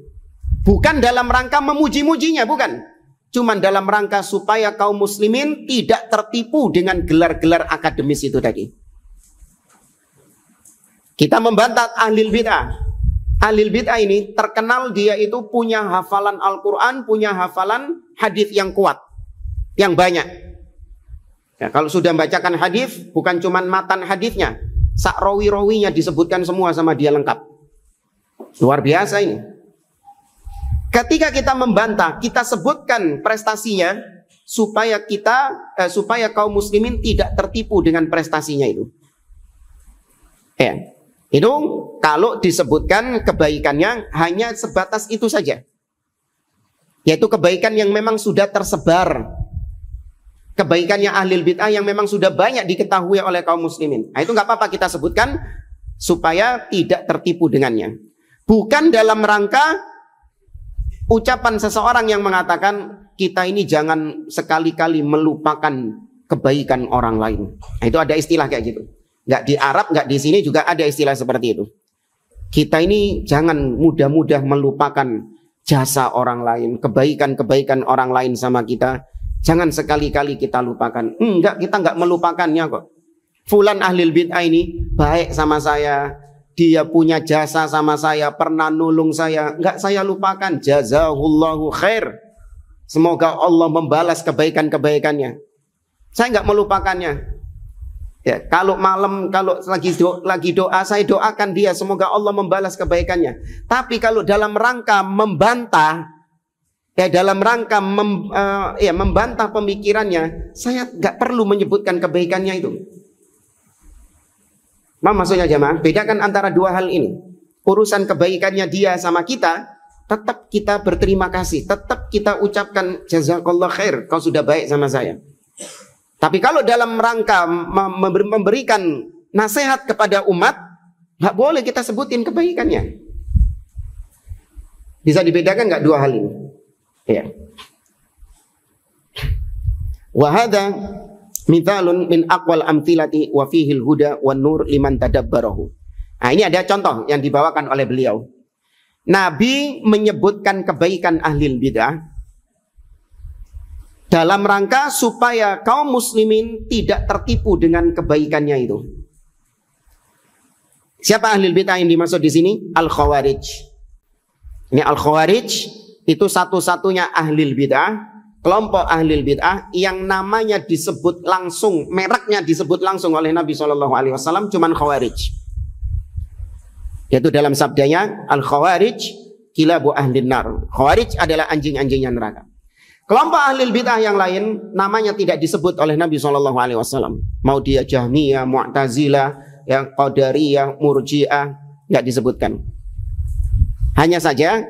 Bukan dalam rangka memuji-mujinya, bukan. Cuman dalam rangka supaya kaum muslimin tidak tertipu dengan gelar-gelar akademis itu tadi. Kita membantah ahli bid'ah. Ahli bid'ah ini terkenal dia itu punya hafalan Al-Quran, punya hafalan hadis yang kuat, yang banyak. Ya, kalau sudah membacakan hadis, bukan cuman matan hadisnya, sak rawi-rawinya disebutkan semua sama dia lengkap. Luar biasa ini. Ketika kita membantah, kita sebutkan prestasinya supaya supaya kaum muslimin tidak tertipu dengan prestasinya itu. Ya. Itu kalau disebutkan kebaikannya hanya sebatas itu saja. Yaitu kebaikan yang memang sudah tersebar. Kebaikannya ahli bid'ah yang memang sudah banyak diketahui oleh kaum muslimin. Nah, itu nggak apa-apa kita sebutkan supaya tidak tertipu dengannya. Bukan dalam rangka ucapan seseorang yang mengatakan kita ini jangan sekali-kali melupakan kebaikan orang lain. Nah, itu ada istilah kayak gitu. Nggak di Arab, nggak di sini juga ada istilah seperti itu. Kita ini jangan mudah-mudah melupakan jasa orang lain, kebaikan-kebaikan orang lain sama kita. Jangan sekali-kali kita lupakan. Enggak, kita enggak melupakannya kok. Fulan ahli bid'ah ini baik sama saya, dia punya jasa sama saya, pernah nulung saya, enggak saya lupakan. Jazahullahu khair. Semoga Allah membalas kebaikan-kebaikannya. Saya enggak melupakannya. Ya, kalau malam, kalau lagi doa, saya doakan dia, semoga Allah membalas kebaikannya. Tapi kalau dalam rangka membantah, dalam rangka membantah pemikirannya, saya nggak perlu menyebutkan kebaikannya itu. Maksudnya jemaah, bedakan antara dua hal ini. Urusan kebaikannya dia sama kita, tetap kita berterima kasih, tetap kita ucapkan jazakallah khair, kau sudah baik sama saya. Tapi kalau dalam rangka memberikan nasihat kepada umat, nggak boleh kita sebutin kebaikannya. Bisa dibedakan nggak dua hal ini? Ya. Wa hadza mithalun min aqwal amthilati wa fihi al-huda wan nur liman tadabbarahu. Nah, ini ada contoh yang dibawakan oleh beliau. Nabi menyebutkan kebaikan ahli bid'ah dalam rangka supaya kaum muslimin tidak tertipu dengan kebaikannya itu. Siapa ahli bid'ah yang dimaksud di sini? Al-Khawarij. Ini Al-Khawarij itu satu-satunya ahli bid'ah, kelompok ahli bid'ah yang namanya disebut langsung, mereknya disebut langsung oleh Nabi SAW, cuman Khawarij. Yaitu dalam sabdanya, Al-Khawarij kilabu ahlin nar. Khawarij adalah anjing-anjingnya neraka. Kelompok ahli bid'ah yang lain namanya tidak disebut oleh Nabi SAW. Mau dia Jahmiyah, Mu'tazilah, yang Qadariyah, Murji'ah, nggak disebutkan. Hanya saja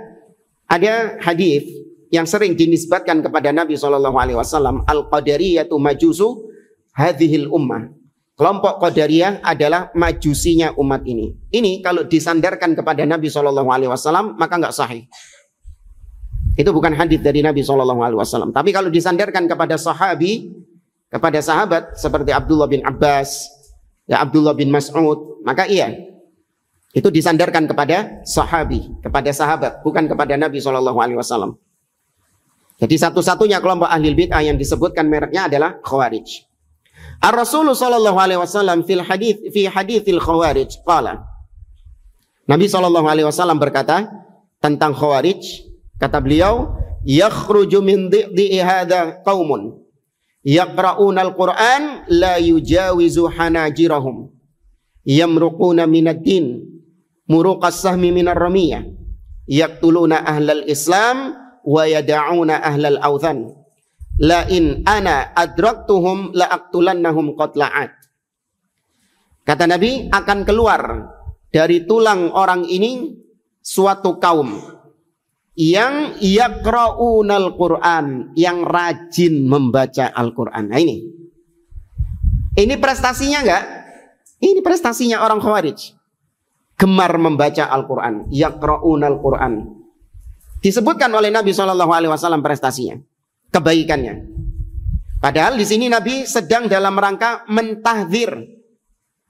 ada hadis yang sering dinisbatkan kepada Nabi SAW. Al-Qadariyatu majusu hadhil ummah. Kelompok Qadariyah adalah majusinya umat ini. Ini kalau disandarkan kepada Nabi SAW maka nggak sahih. Itu bukan hadis dari Nabi SAW. Tapi kalau disandarkan kepada sahabi, kepada sahabat seperti Abdullah bin Abbas, ya Abdullah bin Mas'ud, maka iya. Itu disandarkan kepada sahabi, kepada sahabat, bukan kepada Nabi SAW. Jadi satu-satunya kelompok ahli bid'ah yang disebutkan mereknya adalah Khawarij. Ar-Rasulullah SAW fi hadithil Khawarij qala. Nabi SAW berkata tentang Khawarij, kata beliau, yakhruju min dhi'i hadha qaumun yaqra'una al-Qur'an la yujawizu hanajirahum yamruquna minad din muruqas sahmi minar ramiyah yaqtuluna ahlal islam wa yada'una ahlal awthan la in ana adraktuhum la aqtulannahum qatla'at. Kata Nabi, akan keluar dari tulang orang ini suatu kaum yang yaqra'unal Qur'an, yang rajin membaca Al-Qur'an. Nah ini prestasinya enggak? Ini prestasinya orang Khawarij. Gemar membaca Al-Qur'an, yaqra'unal Qur'an. Disebutkan oleh Nabi SAW prestasinya, kebaikannya. Padahal di sini Nabi sedang dalam rangka mentahdzir,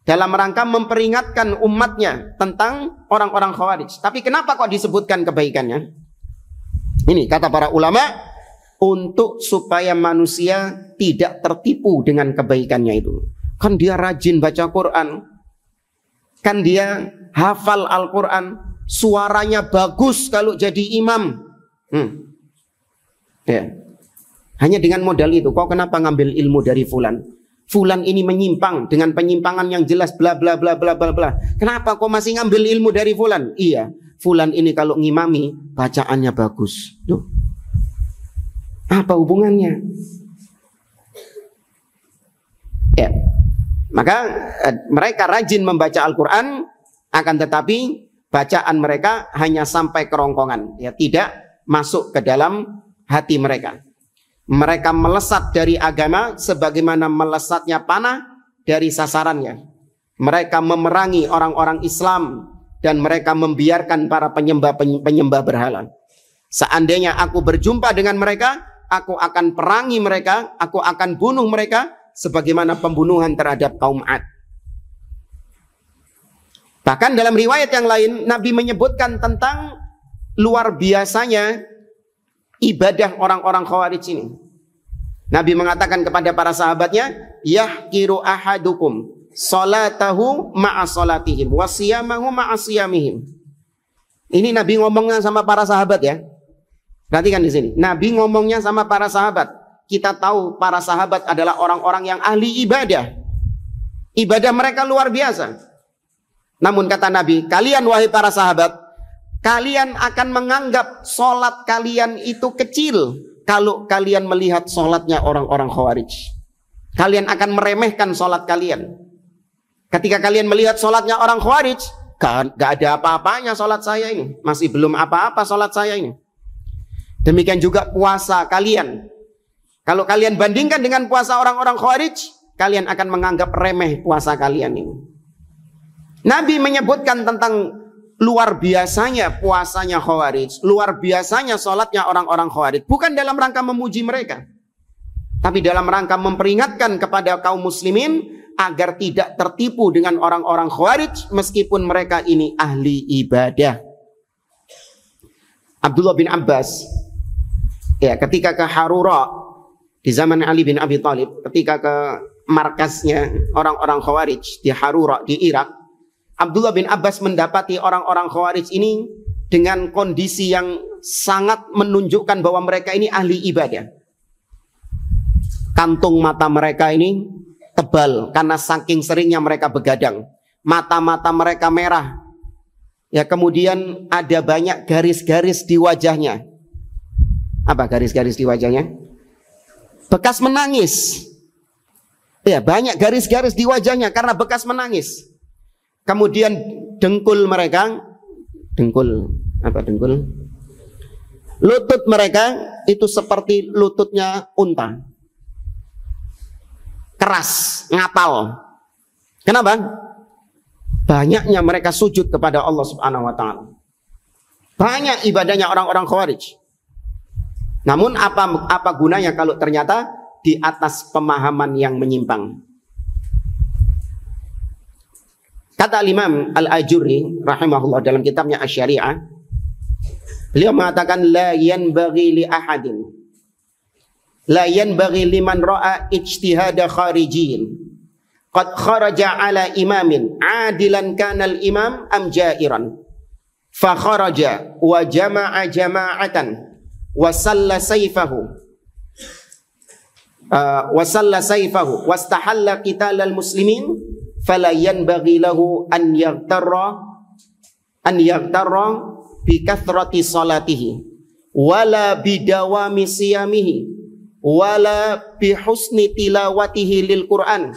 dalam rangka memperingatkan umatnya tentang orang-orang Khawarij. Tapi kenapa kok disebutkan kebaikannya? Ini kata para ulama, untuk supaya manusia tidak tertipu dengan kebaikannya itu. Kan dia rajin baca Quran, kan dia hafal Al-Quran, suaranya bagus kalau jadi imam. Ya. Hanya dengan modal itu, kau kenapa ngambil ilmu dari fulan? Fulan ini menyimpang dengan penyimpangan yang jelas, bla bla bla bla bla bla. Kenapa kau masih ngambil ilmu dari fulan? Iya, fulan ini kalau ngimami bacaannya bagus. Duh. Apa hubungannya? Ya. Maka mereka rajin membaca Al-Quran, akan tetapi bacaan mereka hanya sampai kerongkongan, ya, tidak masuk ke dalam hati mereka. Mereka melesat dari agama sebagaimana melesatnya panah dari sasarannya. Mereka memerangi orang-orang Islam dan mereka membiarkan para penyembah berhala. Seandainya aku berjumpa dengan mereka, aku akan perangi mereka, aku akan bunuh mereka sebagaimana pembunuhan terhadap kaum Ad. Bahkan dalam riwayat yang lain, Nabi menyebutkan tentang luar biasanya ibadah orang-orang Khawarij ini. Nabi mengatakan kepada para sahabatnya, yahkiru ahadukum salatahu ma'a salatihim wa siyamahu ma'a siyamihim. Ini Nabi ngomongnya sama para sahabat, ya. Perhatikan di sini. Nabi ngomongnya sama para sahabat. Kita tahu para sahabat adalah orang-orang yang ahli ibadah. Ibadah mereka luar biasa. Namun kata Nabi, kalian wahai para sahabat, kalian akan menganggap sholat kalian itu kecil kalau kalian melihat sholatnya orang-orang Khawarij. Kalian akan meremehkan sholat kalian. Ketika kalian melihat sholatnya orang Khawarij, gak ada apa-apanya sholat saya ini. Masih belum apa-apa sholat saya ini. Demikian juga puasa kalian. Kalau kalian bandingkan dengan puasa orang-orang Khawarij, kalian akan menganggap remeh puasa kalian ini. Nabi menyebutkan tentang luar biasanya puasanya Khawarij, luar biasanya sholatnya orang-orang Khawarij, bukan dalam rangka memuji mereka, tapi dalam rangka memperingatkan kepada kaum muslimin agar tidak tertipu dengan orang-orang Khawarij meskipun mereka ini ahli ibadah. Abdullah bin Abbas, ya, ketika ke Harura di zaman Ali bin Abi Thalib, ketika ke markasnya orang-orang Khawarij di Harura di Irak, Abdullah bin Abbas mendapati orang-orang Khawarij ini dengan kondisi yang sangat menunjukkan bahwa mereka ini ahli ibadah. Kantung mata mereka ini tebal karena saking seringnya mereka begadang. Mata-mata mereka merah. Ya, kemudian ada banyak garis-garis di wajahnya. Apa garis-garis di wajahnya? Bekas menangis. Ya, banyak garis-garis di wajahnya karena bekas menangis. Kemudian dengkul mereka, lutut mereka itu seperti lututnya unta, keras, ngapal. Kenapa? Banyaknya mereka sujud kepada Allah Subhanahu wa Ta'ala. Banyak ibadahnya orang-orang Khawarij. Namun apa gunanya kalau ternyata di atas pemahaman yang menyimpang? Kata Imam Al-Ajurri rahimahullah dalam kitabnya Asy-Syari'ah, beliau mengatakan la yanbaghi li ahadin, la yanbaghi liman ra'a ijtihada kharijin qad kharaja ala imamin adilan kana al-imam am ja'iran fa kharaja wa jama'a jama'atan wa salla sayfahu wastahalla qitalal muslimin fala yanbaghi lahu an yaghtarra bi kathrati salatihi wala bidawami siyamihi wala bi husni tilawatihi lil Qur'an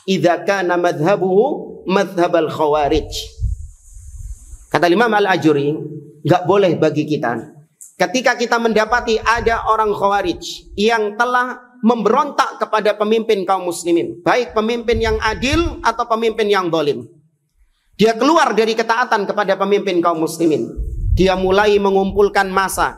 idza kana madhhabuhu madhhabal khawarij. Kata Imam Al-Ajuri, nggak boleh bagi kita ketika kita mendapati ada orang Khawarij yang telah memberontak kepada pemimpin kaum muslimin, baik pemimpin yang adil atau pemimpin yang zalim. Dia keluar dari ketaatan kepada pemimpin kaum muslimin. Dia mulai mengumpulkan massa.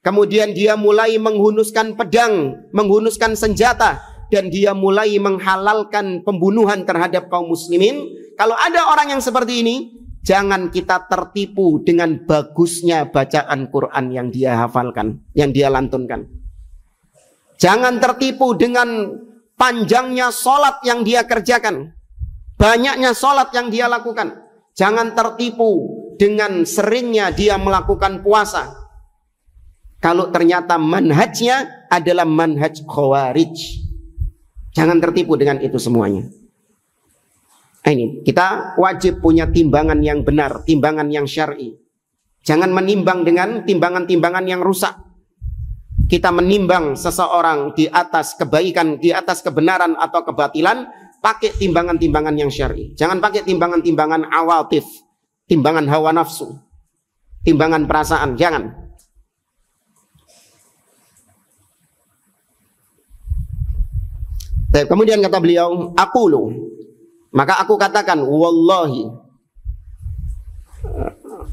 Kemudian dia mulai menghunuskan pedang, menghunuskan senjata, dan dia mulai menghalalkan pembunuhan terhadap kaum muslimin. Kalau ada orang yang seperti ini, jangan kita tertipu dengan bagusnya bacaan Quran yang dia hafalkan, yang dia lantunkan. Jangan tertipu dengan panjangnya sholat yang dia kerjakan, banyaknya sholat yang dia lakukan. Jangan tertipu dengan seringnya dia melakukan puasa. Kalau ternyata manhajnya adalah manhaj Khawarij, jangan tertipu dengan itu semuanya. Nah, ini kita wajib punya timbangan yang benar, timbangan yang syar'i. Jangan menimbang dengan timbangan-timbangan yang rusak. Kita menimbang seseorang di atas kebaikan, di atas kebenaran atau kebatilan, pakai timbangan-timbangan yang syar'i. Jangan pakai timbangan-timbangan awatif, timbangan hawa nafsu, timbangan perasaan, jangan. Kemudian kata beliau, aqulu, maka aku katakan, wallahi,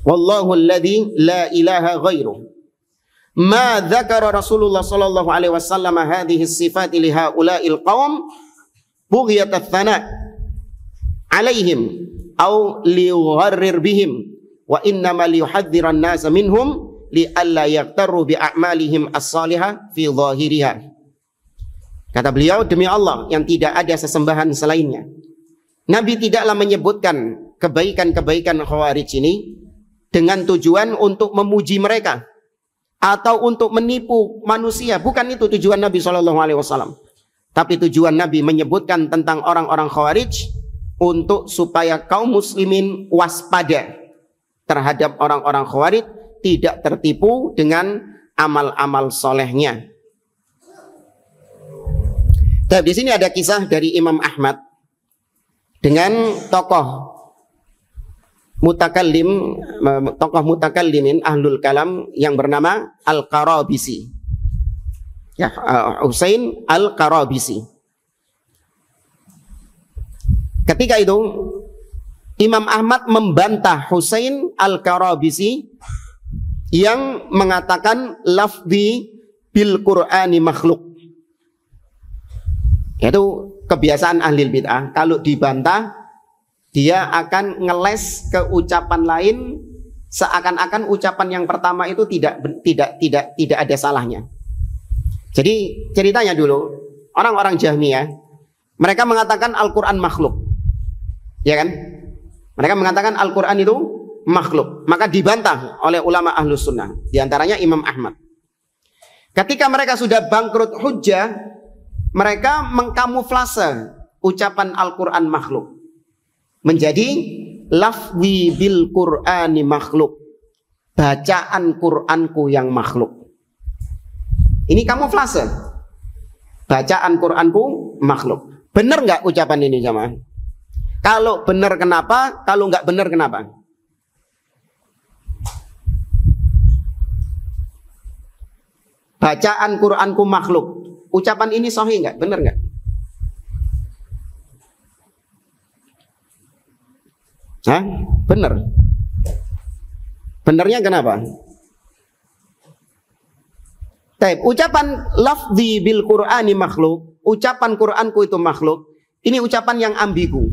wallahu alladhi la ilaha ghairuh, ma dzakara Rasulullah sallallahu alaihi wasallam hadhihi sifat li haula'il qaum bughyat ats-tsana' alaihim aw liyugharrir bihim wa innama liyuhadziran nas minhum li alla yaqtaru bi a'malihim as-salihah fi dhahiriha. Kata beliau, demi Allah yang tidak ada sesembahan selainnya, Nabi tidaklah menyebutkan kebaikan-kebaikan Khawarij ini dengan tujuan untuk memuji mereka atau untuk menipu manusia. Bukan itu tujuan Nabi SAW. Tapi tujuan Nabi menyebutkan tentang orang-orang Khawarij untuk supaya kaum muslimin waspada terhadap orang-orang Khawarij, tidak tertipu dengan amal-amal solehnya. Tapi di sini ada kisah dari Imam Ahmad dengan tokoh mutakallimin ahlul kalam yang bernama Al-Qarabisi, ya, Husain Al-Qarabisi. Ketika itu Imam Ahmad membantah Husain Al-Qarabisi yang mengatakan lafzi bil Qur'ani makhluk. Itu kebiasaan ahli bid'ah. Kalau dibantah, dia akan ngeles ke ucapan lain, seakan-akan ucapan yang pertama itu tidak ada salahnya. Jadi ceritanya dulu, orang-orang Jahmiyah, mereka mengatakan Al-Quran makhluk, ya kan? Mereka mengatakan Al-Quran itu makhluk. Maka dibantah oleh ulama ahlus sunnah, diantaranya Imam Ahmad. Ketika mereka sudah bangkrut hujjah, mereka mengkamuflase ucapan Al-Quran makhluk menjadi lafzi bil Qur'ani makhluk, bacaan Qur'anku yang makhluk. Ini kamuflase, bacaan Qur'anku makhluk. Benar nggak ucapan ini jamaah? Kalau benar kenapa? Kalau nggak benar kenapa? Bacaan Qur'anku makhluk, ucapan ini sahih nggak? Benar nggak? Hah? Benar. Benernya kenapa? Taib, ucapan lafzi bil Qur'ani makhluk, ucapan Qur'anku itu makhluk, ini ucapan yang ambigu.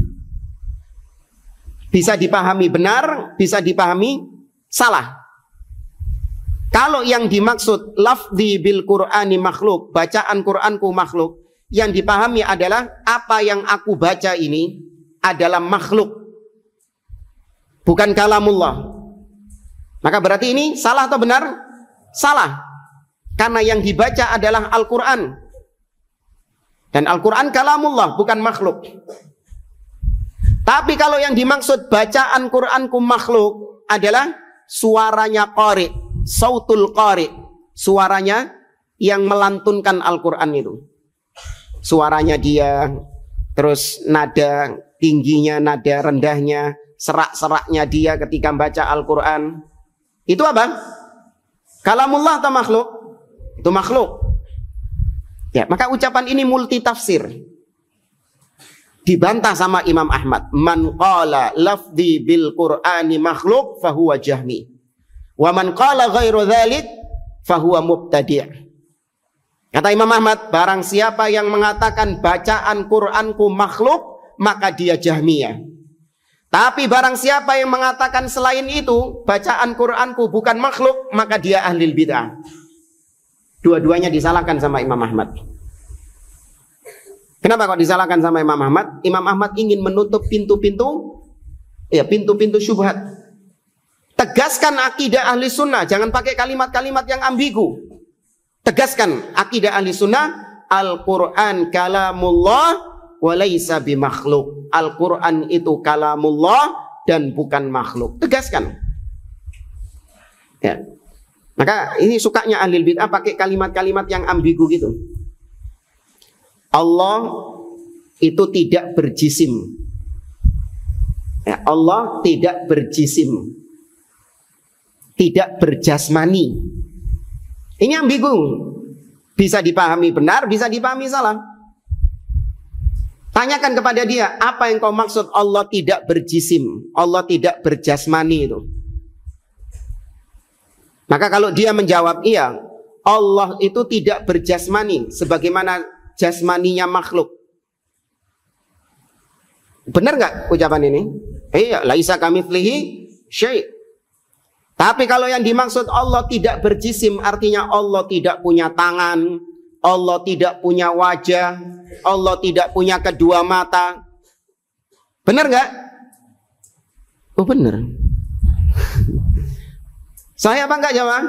Bisa dipahami benar, bisa dipahami salah. Kalau yang dimaksud lafzi bil Qur'ani makhluk, bacaan Qur'anku makhluk, yang dipahami adalah apa yang aku baca ini adalah makhluk, bukan kalamullah. Maka berarti ini salah atau benar? Salah. Karena yang dibaca adalah Al-Quran. Dan Al-Quran kalamullah, bukan makhluk. Tapi kalau yang dimaksud bacaan Qur'anku makhluk adalah suaranya qari, sautul qari, suaranya yang melantunkan Al-Quran itu. Suaranya dia, terus nada tingginya, nada rendahnya, serak-seraknya dia ketika membaca Al-Quran. Itu apa? Kalamullah atau makhluk? Itu makhluk. Ya, maka ucapan ini multi tafsir. Dibantah sama Imam Ahmad. Man qala lafzi bil Qur'ani makhluk fahuwa jahmi. Wa man qala ghairu dzalik fahuwa mubtadi'. Kata Imam Ahmad, barang siapa yang mengatakan bacaan Qur'anku makhluk, maka dia Jahmiyah. Tapi barang siapa yang mengatakan selain itu, bacaan Qur'anku bukan makhluk, maka dia ahlil bid'ah. Dua-duanya disalahkan sama Imam Ahmad. Kenapa kok disalahkan sama Imam Ahmad? Imam Ahmad ingin menutup pintu-pintu syubhat. Tegaskan akidah ahli sunnah, jangan pakai kalimat-kalimat yang ambigu. Tegaskan akidah ahli sunnah, Al-Quran kalamullah wa laysa bimakhluk. Al-Quran itu kalamullah dan bukan makhluk. Tegaskan. Ya. Maka ini sukanya ahli bid'ah pakai kalimat-kalimat yang ambigu gitu. Allah itu tidak berjisim. Ya, Allah tidak berjisim. Tidak berjasmani. Ini ambigu. Bisa dipahami benar, bisa dipahami salah. Tanyakan kepada dia, apa yang kau maksud Allah tidak berjisim, Allah tidak berjasmani itu? Maka kalau dia menjawab, iya, Allah itu tidak berjasmani sebagaimana jasmaninya makhluk. Benar nggak ucapan ini? Iya, laisa kamitslihi syai'. Tapi kalau yang dimaksud Allah tidak berjisim, artinya Allah tidak punya tangan, Allah tidak punya wajah, Allah tidak punya kedua mata. Benar nggak? Oh benar. Saya apa enggak jawab?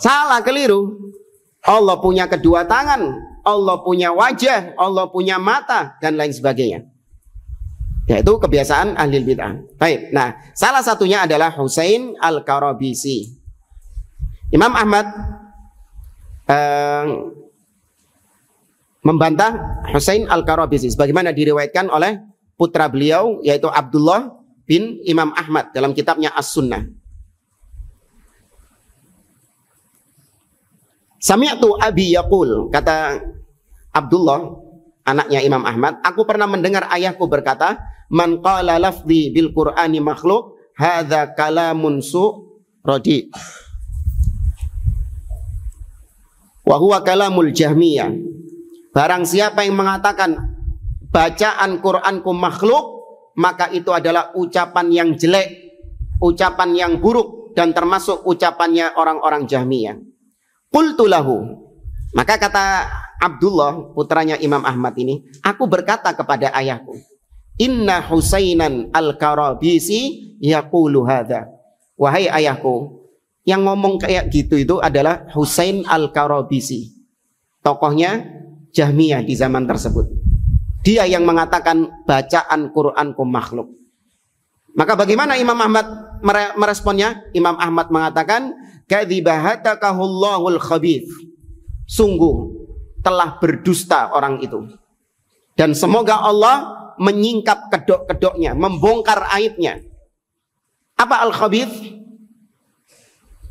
Salah, keliru. Allah punya kedua tangan, Allah punya wajah, Allah punya mata, dan lain sebagainya. Yaitu kebiasaan ahli bid'ah. Baik. Nah, salah satunya adalah Husain Al-Karabisi. Imam Ahmad membantah Husain Al-Karabisi sebagaimana diriwayatkan oleh putra beliau yaitu Abdullah bin Imam Ahmad dalam kitabnya As-Sunnah. Sami'tu abi yaqul, kata Abdullah anaknya Imam Ahmad, aku pernah mendengar ayahku berkata, man qala lafzi bil Qur'ani makhluk, hadza kalamun radi. Wa huwa kalamul Jahmiyah. Barang siapa yang mengatakan bacaan Qur'anku makhluk, maka itu adalah ucapan yang jelek, ucapan yang buruk, dan termasuk ucapannya orang-orang Jahmiyah. Qultu lahu, maka kata Abdullah putranya Imam Ahmad ini, aku berkata kepada ayahku, inna Husainan Al-Karabisi yaqulu hadza. Wahai ayahku, yang ngomong kayak gitu itu adalah Husain Al-Karabisi, tokohnya Jahmiyah di zaman tersebut. Dia yang mengatakan bacaan Qur'anku makhluk. Maka bagaimana Imam Ahmad meresponnya? Imam Ahmad mengatakan, kadzibahatakahullahul khabith. Sungguh telah berdusta orang itu. Dan semoga Allah menyingkap kedok-kedoknya, membongkar aibnya. Apa al-khabith?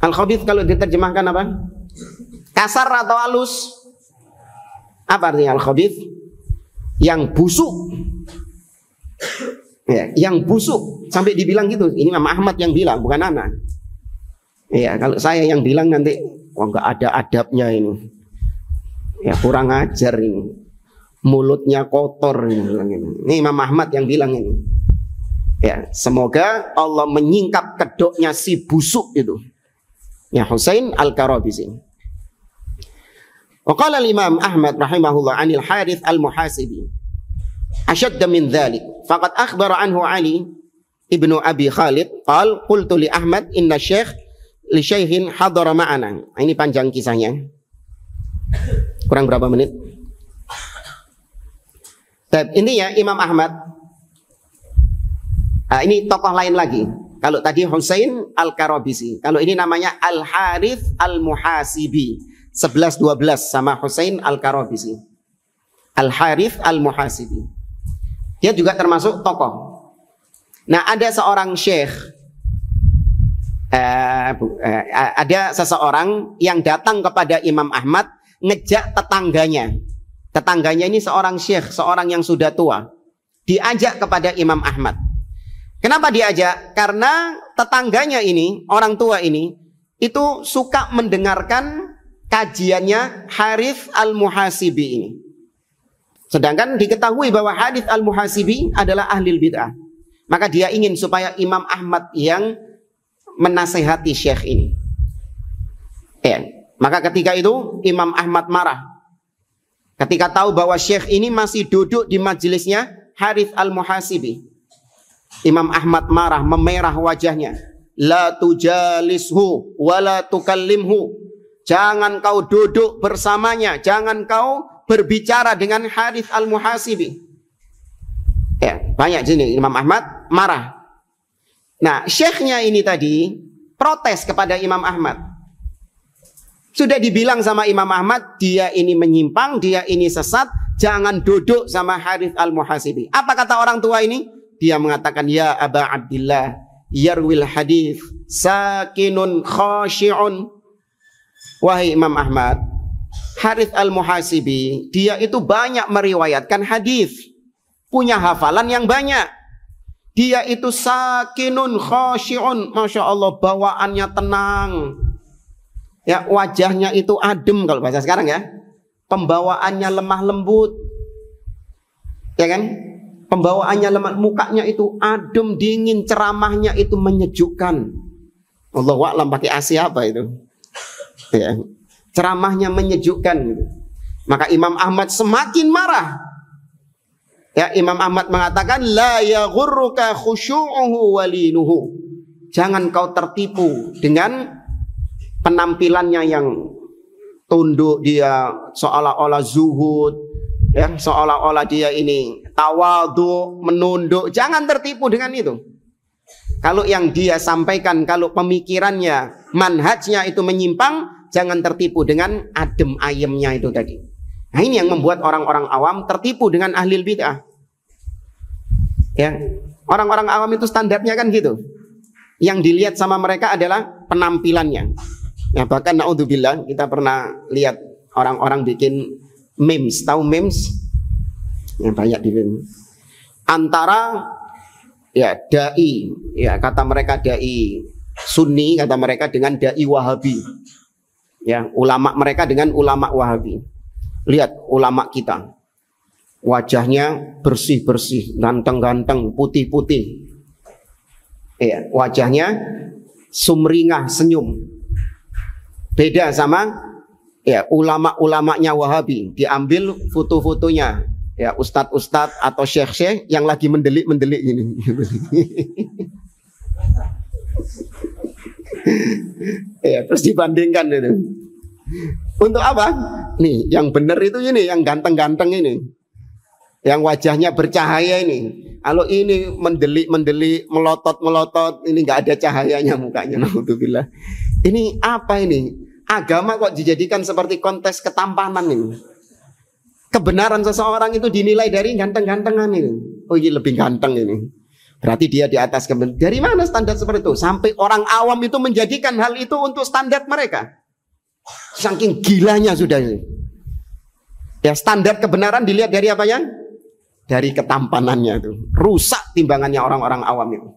Al-khabith kalau diterjemahkan apa? Kasar atau halus? Apa artinya al-khabith? Yang busuk. Ya, yang busuk. Sampai dibilang gitu. Ini Imam Ahmad yang bilang, bukan anak. Ya, kalau saya yang bilang nanti, wah nggak ada adabnya ini. Ya, kurang ajar ini. Mulutnya kotor ini. Ini Imam Ahmad yang bilang ini. Ya, semoga Allah menyingkap kedoknya si busuk itu. Ya, Husain Al-Karabisi. Wa qala al-Imam Ahmad rahimahullah anil Harith al-Muhasibi ashadda min dhalik faqad akhbara anhu Ali ibnu Abi Khalid qal qultu li Ahmad inna syekh li syekhin hadara ma'ana. Ini panjang kisahnya. Kurang berapa menit? Intinya Imam Ahmad, ini tokoh lain lagi. Kalau tadi Husain Al-Karabisi, kalau ini namanya Al-Harith Al-Muhasibi. 11-12 sama Husain Al-Karabisi. Al-Harith Al-Muhasibi. Dia juga termasuk tokoh. Nah, ada seorang syekh, ada seseorang yang datang kepada Imam Ahmad ngejak tetangganya. Tetangganya ini seorang syekh, seorang yang sudah tua. Diajak kepada Imam Ahmad. Kenapa diajak? Karena tetangganya ini, orang tua ini, itu suka mendengarkan kajiannya Harith Al-Muhasibi ini. Sedangkan diketahui bahwa Harith Al-Muhasibi adalah ahli bid'ah. Maka dia ingin supaya Imam Ahmad yang menasehati syekh ini. Maka ketika itu Imam Ahmad marah. Ketika tahu bahwa syekh ini masih duduk di majelisnya Harith Al-Muhasibi. Imam Ahmad marah, memerah wajahnya. La tujalishu wa la tukallimhu. Jangan kau duduk bersamanya, jangan kau berbicara dengan Harith Al-Muhasibi. Banyak sini Imam Ahmad marah. Nah, syekhnya ini tadi protes kepada Imam Ahmad. Sudah dibilang sama Imam Ahmad, dia ini menyimpang, dia ini sesat, jangan duduk sama Harith Al-Muhasibi. Apa kata orang tua ini? Dia mengatakan, ya Aba Abdillah, yarwil hadith, sakinun khashi'un. Wahai Imam Ahmad, Harith Al-Muhasibi, dia itu banyak meriwayatkan hadis, punya hafalan yang banyak. Dia itu sakinun khashi'un, Masya Allah, bawaannya tenang. Ya, wajahnya itu adem kalau bahasa sekarang ya. Pembawaannya lemah lembut. Ya kan? Pembawaannya lemah, mukanya itu adem, dingin, ceramahnya itu menyejukkan. Allahu a'lam pakai asi apa itu. Ya. Ceramahnya menyejukkan. Maka Imam Ahmad semakin marah. Ya, Imam Ahmad mengatakan la yaghurruka khusyu'uhu walinuhu. Jangan kau tertipu dengan penampilannya yang tunduk, dia seolah-olah zuhud, ya, seolah-olah dia ini tawadhu, menunduk. Jangan tertipu dengan itu. Kalau yang dia sampaikan, kalau pemikirannya, manhajnya itu menyimpang, jangan tertipu dengan adem ayemnya itu tadi. Nah, ini yang membuat orang-orang awam tertipu dengan ahli bid'ah. Ya, orang-orang awam itu standarnya kan gitu. Yang dilihat sama mereka adalah penampilannya. Ya, bahkan naudzubillah, kita pernah lihat orang-orang bikin memes, tahu memes? Yang banyak di memes. Antara ya dai, ya kata mereka dai Sunni, kata mereka dengan dai Wahabi. Ya, ulama mereka dengan ulama Wahabi. Lihat ulama kita, wajahnya bersih-bersih, ganteng-ganteng, putih-putih. Ya, wajahnya sumringah, senyum. Beda sama ya ulama-ulamanya Wahabi, diambil foto-fotonya ya ustadz-ustadz atau syekh-syekh yang lagi mendelik-mendelik ini. Ya, terus dibandingkan itu. Untuk apa? Nih, yang benar itu ini, yang ganteng-ganteng ini, yang wajahnya bercahaya ini. Kalau ini mendelik-mendelik, melotot-melotot, ini nggak ada cahayanya mukanya. Naudzubillah. Ini apa ini? Agama kok dijadikan seperti kontes ketampanan ini? Kebenaran seseorang itu dinilai dari ganteng-gantengan ini. Oh, ini lebih ganteng ini. Berarti dia di atas kebenaran. Dari mana standar seperti itu? Sampai orang awam itu menjadikan hal itu untuk standar mereka. Saking gilanya sudah ini. Ya, standar kebenaran dilihat dari apa ya? Dari ketampanannya itu. Rusak timbangannya orang-orang awam itu.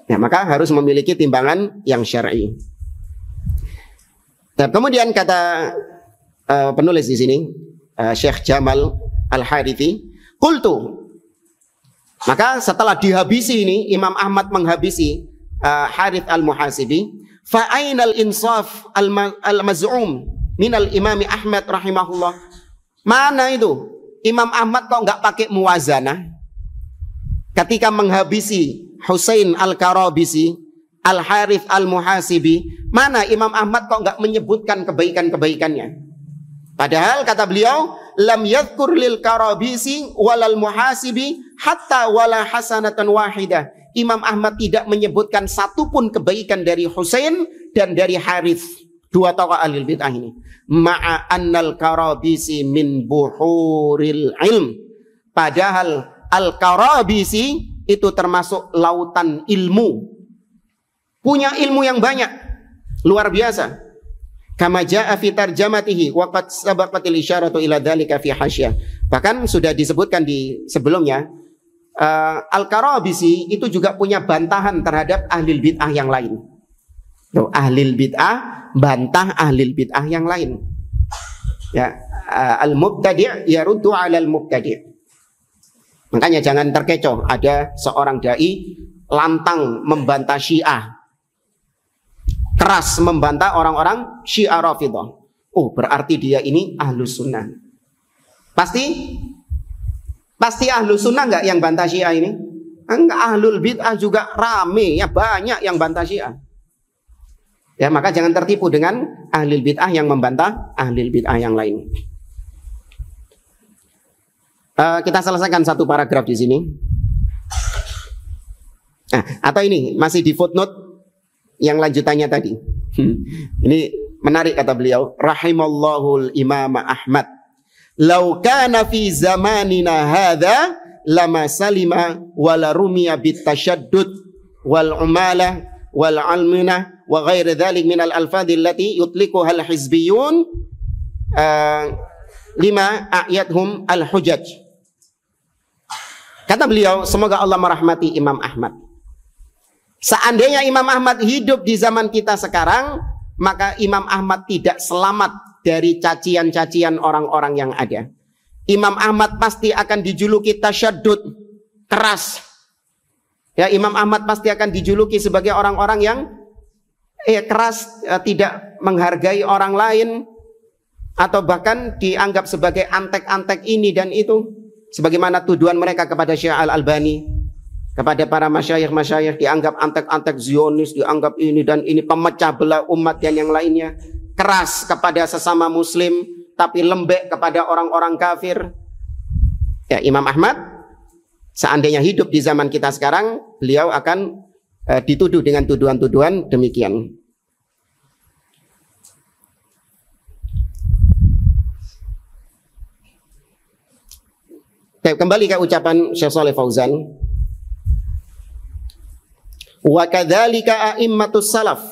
Ya, maka harus memiliki timbangan yang syar'i. Nah, kemudian kata penulis di sini, Syekh Jamal Al-Harithi, qultu. Maka setelah dihabisi ini, Imam Ahmad menghabisi Harith Al-Muhasibi, fa ainal insaf al-maz'um minal Imam Ahmad rahimahullah. Mana itu? Imam Ahmad kok nggak pakai muwazanah ketika menghabisi Husain Al-Karabisi, Al-Harith Al-Muhasibi? Mana Imam Ahmad kok nggak menyebutkan kebaikan-kebaikannya? Padahal kata beliau, lam yadhkur lil Karabisi walal Muhasibi hatta wala hasanatan wahidah. Imam Ahmad tidak menyebutkan satupun kebaikan dari Husain dan dari Harith, dua tokoh ahli bid'ah ini. Ma'a annal Karabisi min buhuril ilm. Padahal Al-Karabisi itu termasuk lautan ilmu. Punya ilmu yang banyak, luar biasa. Kama jaa fi tarjamatihi wa qad sabaqatil isyaratu ila dzalika fi hasyah. Bahkan sudah disebutkan di sebelumnya, Al-Karabisi itu juga punya bantahan terhadap ahli bid'ah yang lain. Tuh, ahli bid'ah bantah ahli bid'ah yang lain. Ya, al-mubtadi' yaruddu 'ala al-mubtadi'. Makanya jangan terkecoh ada seorang dai lantang membantah Syiah. Keras membantah orang-orang Syiah Rafidhah. Oh, berarti dia ini Ahlus Sunnah. Pasti Ahlus Sunnah enggak yang bantah Syiah ini? Enggak, Ahlul Bid'ah juga rame, ya banyak yang bantah Syiah. Ya, maka jangan tertipu dengan Ahlul Bid'ah yang membantah Ahlul Bid'ah yang lain. Kita selesaikan satu paragraf di sini. Nah, atau ini masih di footnote yang lanjutannya tadi. Ini menarik kata beliau, rahimallahul Imam Ahmad. Lau kana fi zamanina hadza lama salima wala rumiya bitasyaddud wal umala wal almina wa ghairi dzalik min al alfadhi allati yutliquha al hizbiyun lima a'yadhum al hujaj. Kata beliau, semoga Allah merahmati Imam Ahmad. Seandainya Imam Ahmad hidup di zaman kita sekarang, maka Imam Ahmad tidak selamat dari cacian-cacian orang-orang yang ada. Imam Ahmad pasti akan dijuluki tasyaddud, keras. Ya, Imam Ahmad pasti akan dijuluki sebagai orang-orang yang keras, tidak menghargai orang lain, atau bahkan dianggap sebagai antek-antek ini dan itu, sebagaimana tuduhan mereka kepada Syekh Al-Albani. Kepada para masyayikh-masyayikh dianggap antek-antek Zionis, dianggap ini dan ini, pemecah belah umat dan yang lainnya. Keras kepada sesama muslim, tapi lembek kepada orang-orang kafir. Ya, Imam Ahmad seandainya hidup di zaman kita sekarang, beliau akan dituduh dengan tuduhan-tuduhan demikian. Kembali ke ucapan Syekh Shalih Fauzan. Wa kadzalika a'immatus salaf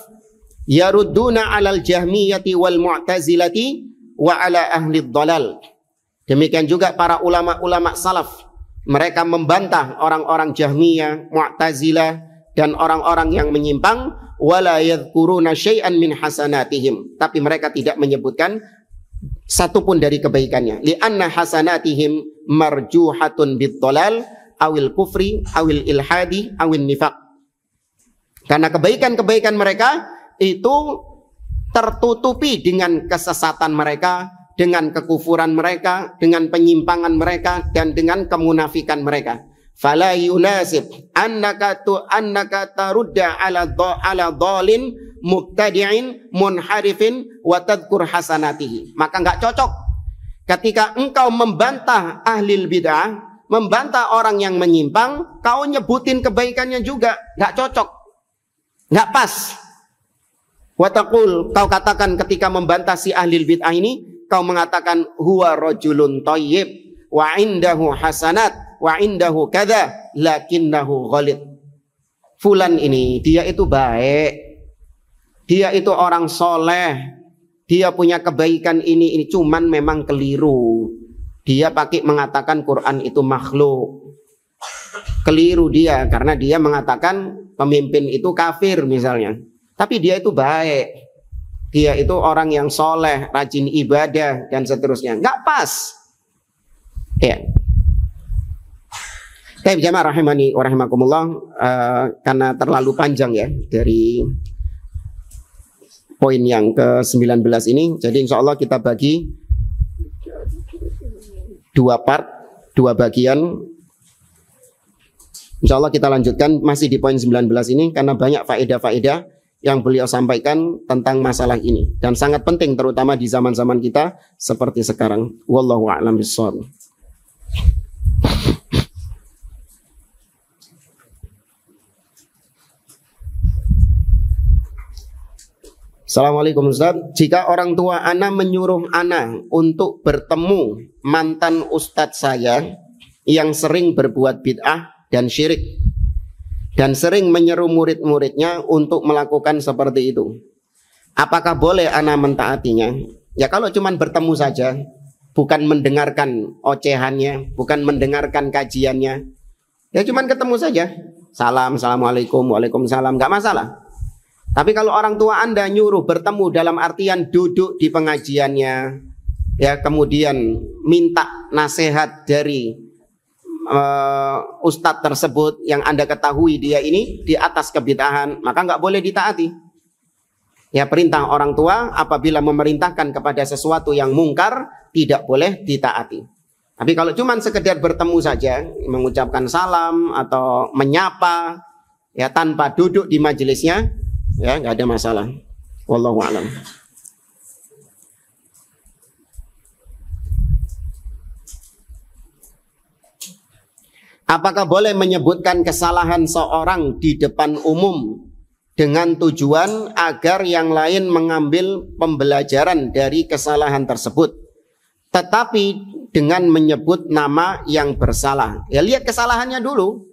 yarudduna 'alal jahmiyati wal mu'tazilati wa 'ala ahli dhalal. Demikian juga para ulama-ulama salaf, mereka membantah orang-orang Jahmiyah, Mu'tazilah dan orang-orang yang menyimpang, wala yadhkuruna syai'an min hasanatihim, tapi mereka tidak menyebutkan satupun dari kebaikannya. Li'anna hasanatihim marjuhatun bid-dhalal awil kufri awil ilhadi awil nifaq. Karena kebaikan-kebaikan mereka itu tertutupi dengan kesesatan mereka, dengan kekufuran mereka, dengan penyimpangan mereka, dan dengan kemunafikan mereka. Fala yunasib annaka tarudda ala dhalin mubtadi'in munharifin wa tadhkur hasanatihi. Maka enggak cocok ketika engkau membantah ahlil bid'ah, membantah orang yang menyimpang, kau nyebutin kebaikannya juga. Enggak cocok, enggak pas. Wa taqul, kau katakan ketika membantah si ahlil bid'ah ini, kau mengatakan huwa rajulun thayyib wa indahu hasanat wa indahu kadza lakinnahu ghalid. Fulan ini dia itu baik, dia itu orang soleh, dia punya kebaikan ini cuman memang keliru. Dia pakai mengatakan Quran itu makhluk. Keliru dia karena dia mengatakan pemimpin itu kafir misalnya. Tapi dia itu baik, dia itu orang yang soleh, rajin ibadah dan seterusnya. Nggak pas. Ya. Baik jamaah rahimani wa rahimakumullah, karena terlalu panjang ya dari poin yang ke-19 ini, jadi insya Allah kita bagi dua part, dua bagian. Insya Allah kita lanjutkan masih di poin 19 ini karena banyak faedah-faedah yang beliau sampaikan tentang masalah ini dan sangat penting terutama di zaman-zaman kita seperti sekarang. Wallahu a'lam bishawab. Assalamualaikum Ustaz. Jika orang tua ana menyuruh ana untuk bertemu mantan ustadz saya yang sering berbuat bid'ah dan syirik, dan sering menyeru murid-muridnya untuk melakukan seperti itu. Apakah boleh ana mentaatinya? Ya kalau cuman bertemu saja, bukan mendengarkan ocehannya, bukan mendengarkan kajiannya, ya cuman ketemu saja, salam, assalamualaikum, waalaikumsalam, nggak masalah. Tapi kalau orang tua Anda nyuruh bertemu dalam artian duduk di pengajiannya, ya kemudian minta nasihat dari ustadz tersebut yang Anda ketahui dia ini di atas kebid'ahan, maka nggak boleh ditaati. Ya, perintah orang tua apabila memerintahkan kepada sesuatu yang mungkar tidak boleh ditaati. Tapi kalau cuma sekedar bertemu saja, mengucapkan salam atau menyapa, ya tanpa duduk di majelisnya, ya nggak ada masalah. Wallahu a'lam. Apakah boleh menyebutkan kesalahan seorang di depan umum dengan tujuan agar yang lain mengambil pembelajaran dari kesalahan tersebut, tetapi dengan menyebut nama yang bersalah? Ya lihat kesalahannya dulu.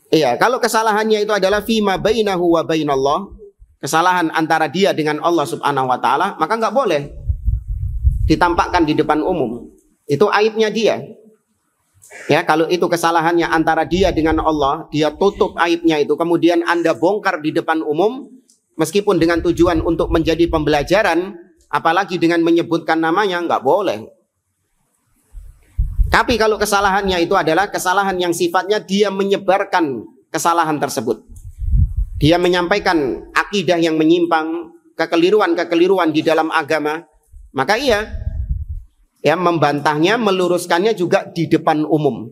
Iya, kalau kesalahannya itu adalah fima bainahu wa bainallah, kesalahan antara dia dengan Allah Subhanahu wa taala, maka nggak boleh ditampakkan di depan umum. Itu aibnya dia. Ya, kalau itu kesalahannya antara dia dengan Allah, dia tutup aibnya itu, kemudian Anda bongkar di depan umum, meskipun dengan tujuan untuk menjadi pembelajaran, apalagi dengan menyebutkan namanya, nggak boleh. Tapi kalau kesalahannya itu adalah kesalahan yang sifatnya dia menyebarkan kesalahan tersebut, dia menyampaikan akidah yang menyimpang, kekeliruan-kekeliruan di dalam agama, maka iya, ya membantahnya, meluruskannya juga di depan umum.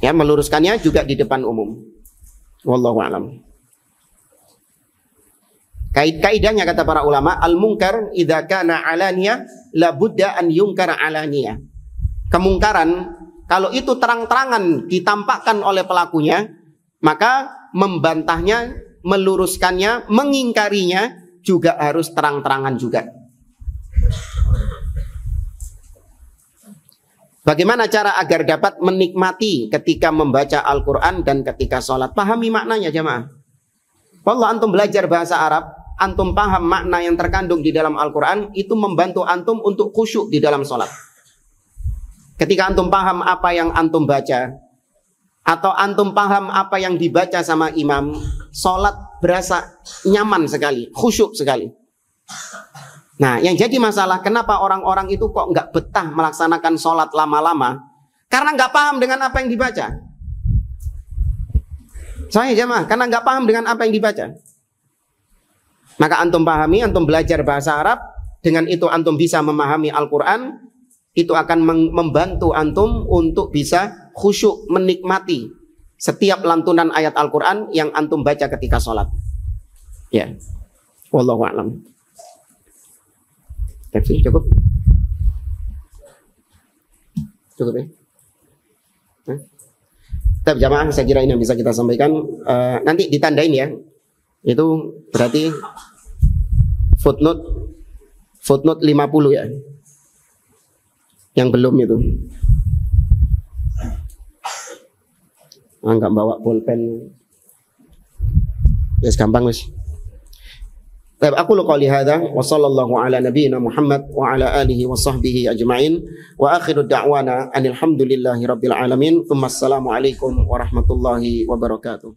Ya, meluruskannya juga di depan umum. Wallahu a'lam. Kaidahnya kata para ulama, al-munkar idza kana alaniyah la budda an yunkar alaniyah. Kemungkaran kalau itu terang-terangan ditampakkan oleh pelakunya, maka membantahnya, meluruskannya, mengingkarinya juga harus terang-terangan juga. Bagaimana cara agar dapat menikmati ketika membaca Al-Quran dan ketika sholat? Pahami maknanya jemaah. Kalau antum belajar bahasa Arab, antum paham makna yang terkandung di dalam Al-Quran, itu membantu antum untuk khusyuk di dalam sholat. Ketika antum paham apa yang antum baca, atau antum paham apa yang dibaca sama imam, sholat berasa nyaman sekali, khusyuk sekali. Nah, yang jadi masalah kenapa orang-orang itu kok nggak betah melaksanakan sholat lama-lama? Karena nggak paham dengan apa yang dibaca. Saya jemaah, karena nggak paham dengan apa yang dibaca. Maka antum pahami, antum belajar bahasa Arab, dengan itu antum bisa memahami Al-Quran, itu akan membantu antum untuk bisa khusyuk menikmati setiap lantunan ayat Al-Quran yang antum baca ketika sholat. Ya, wallahu a'lam. Cukup? Cukup ya? Tapi jamaah, saya kira ini yang bisa kita sampaikan. Nanti ditandain ya. Itu berarti footnote 50 ya. Yang belum itu. Enggak bawa pulpen. Wes gampang wes. Aku qouli hadza wa sallallahu ala nabiyyina Muhammad wa ala alihi wa sahbihi ajma'in wa akhiru da'wana anil hamdulillahi rabbil alamin. Tsumma assalamu alaikum warahmatullahi wabarakatuh.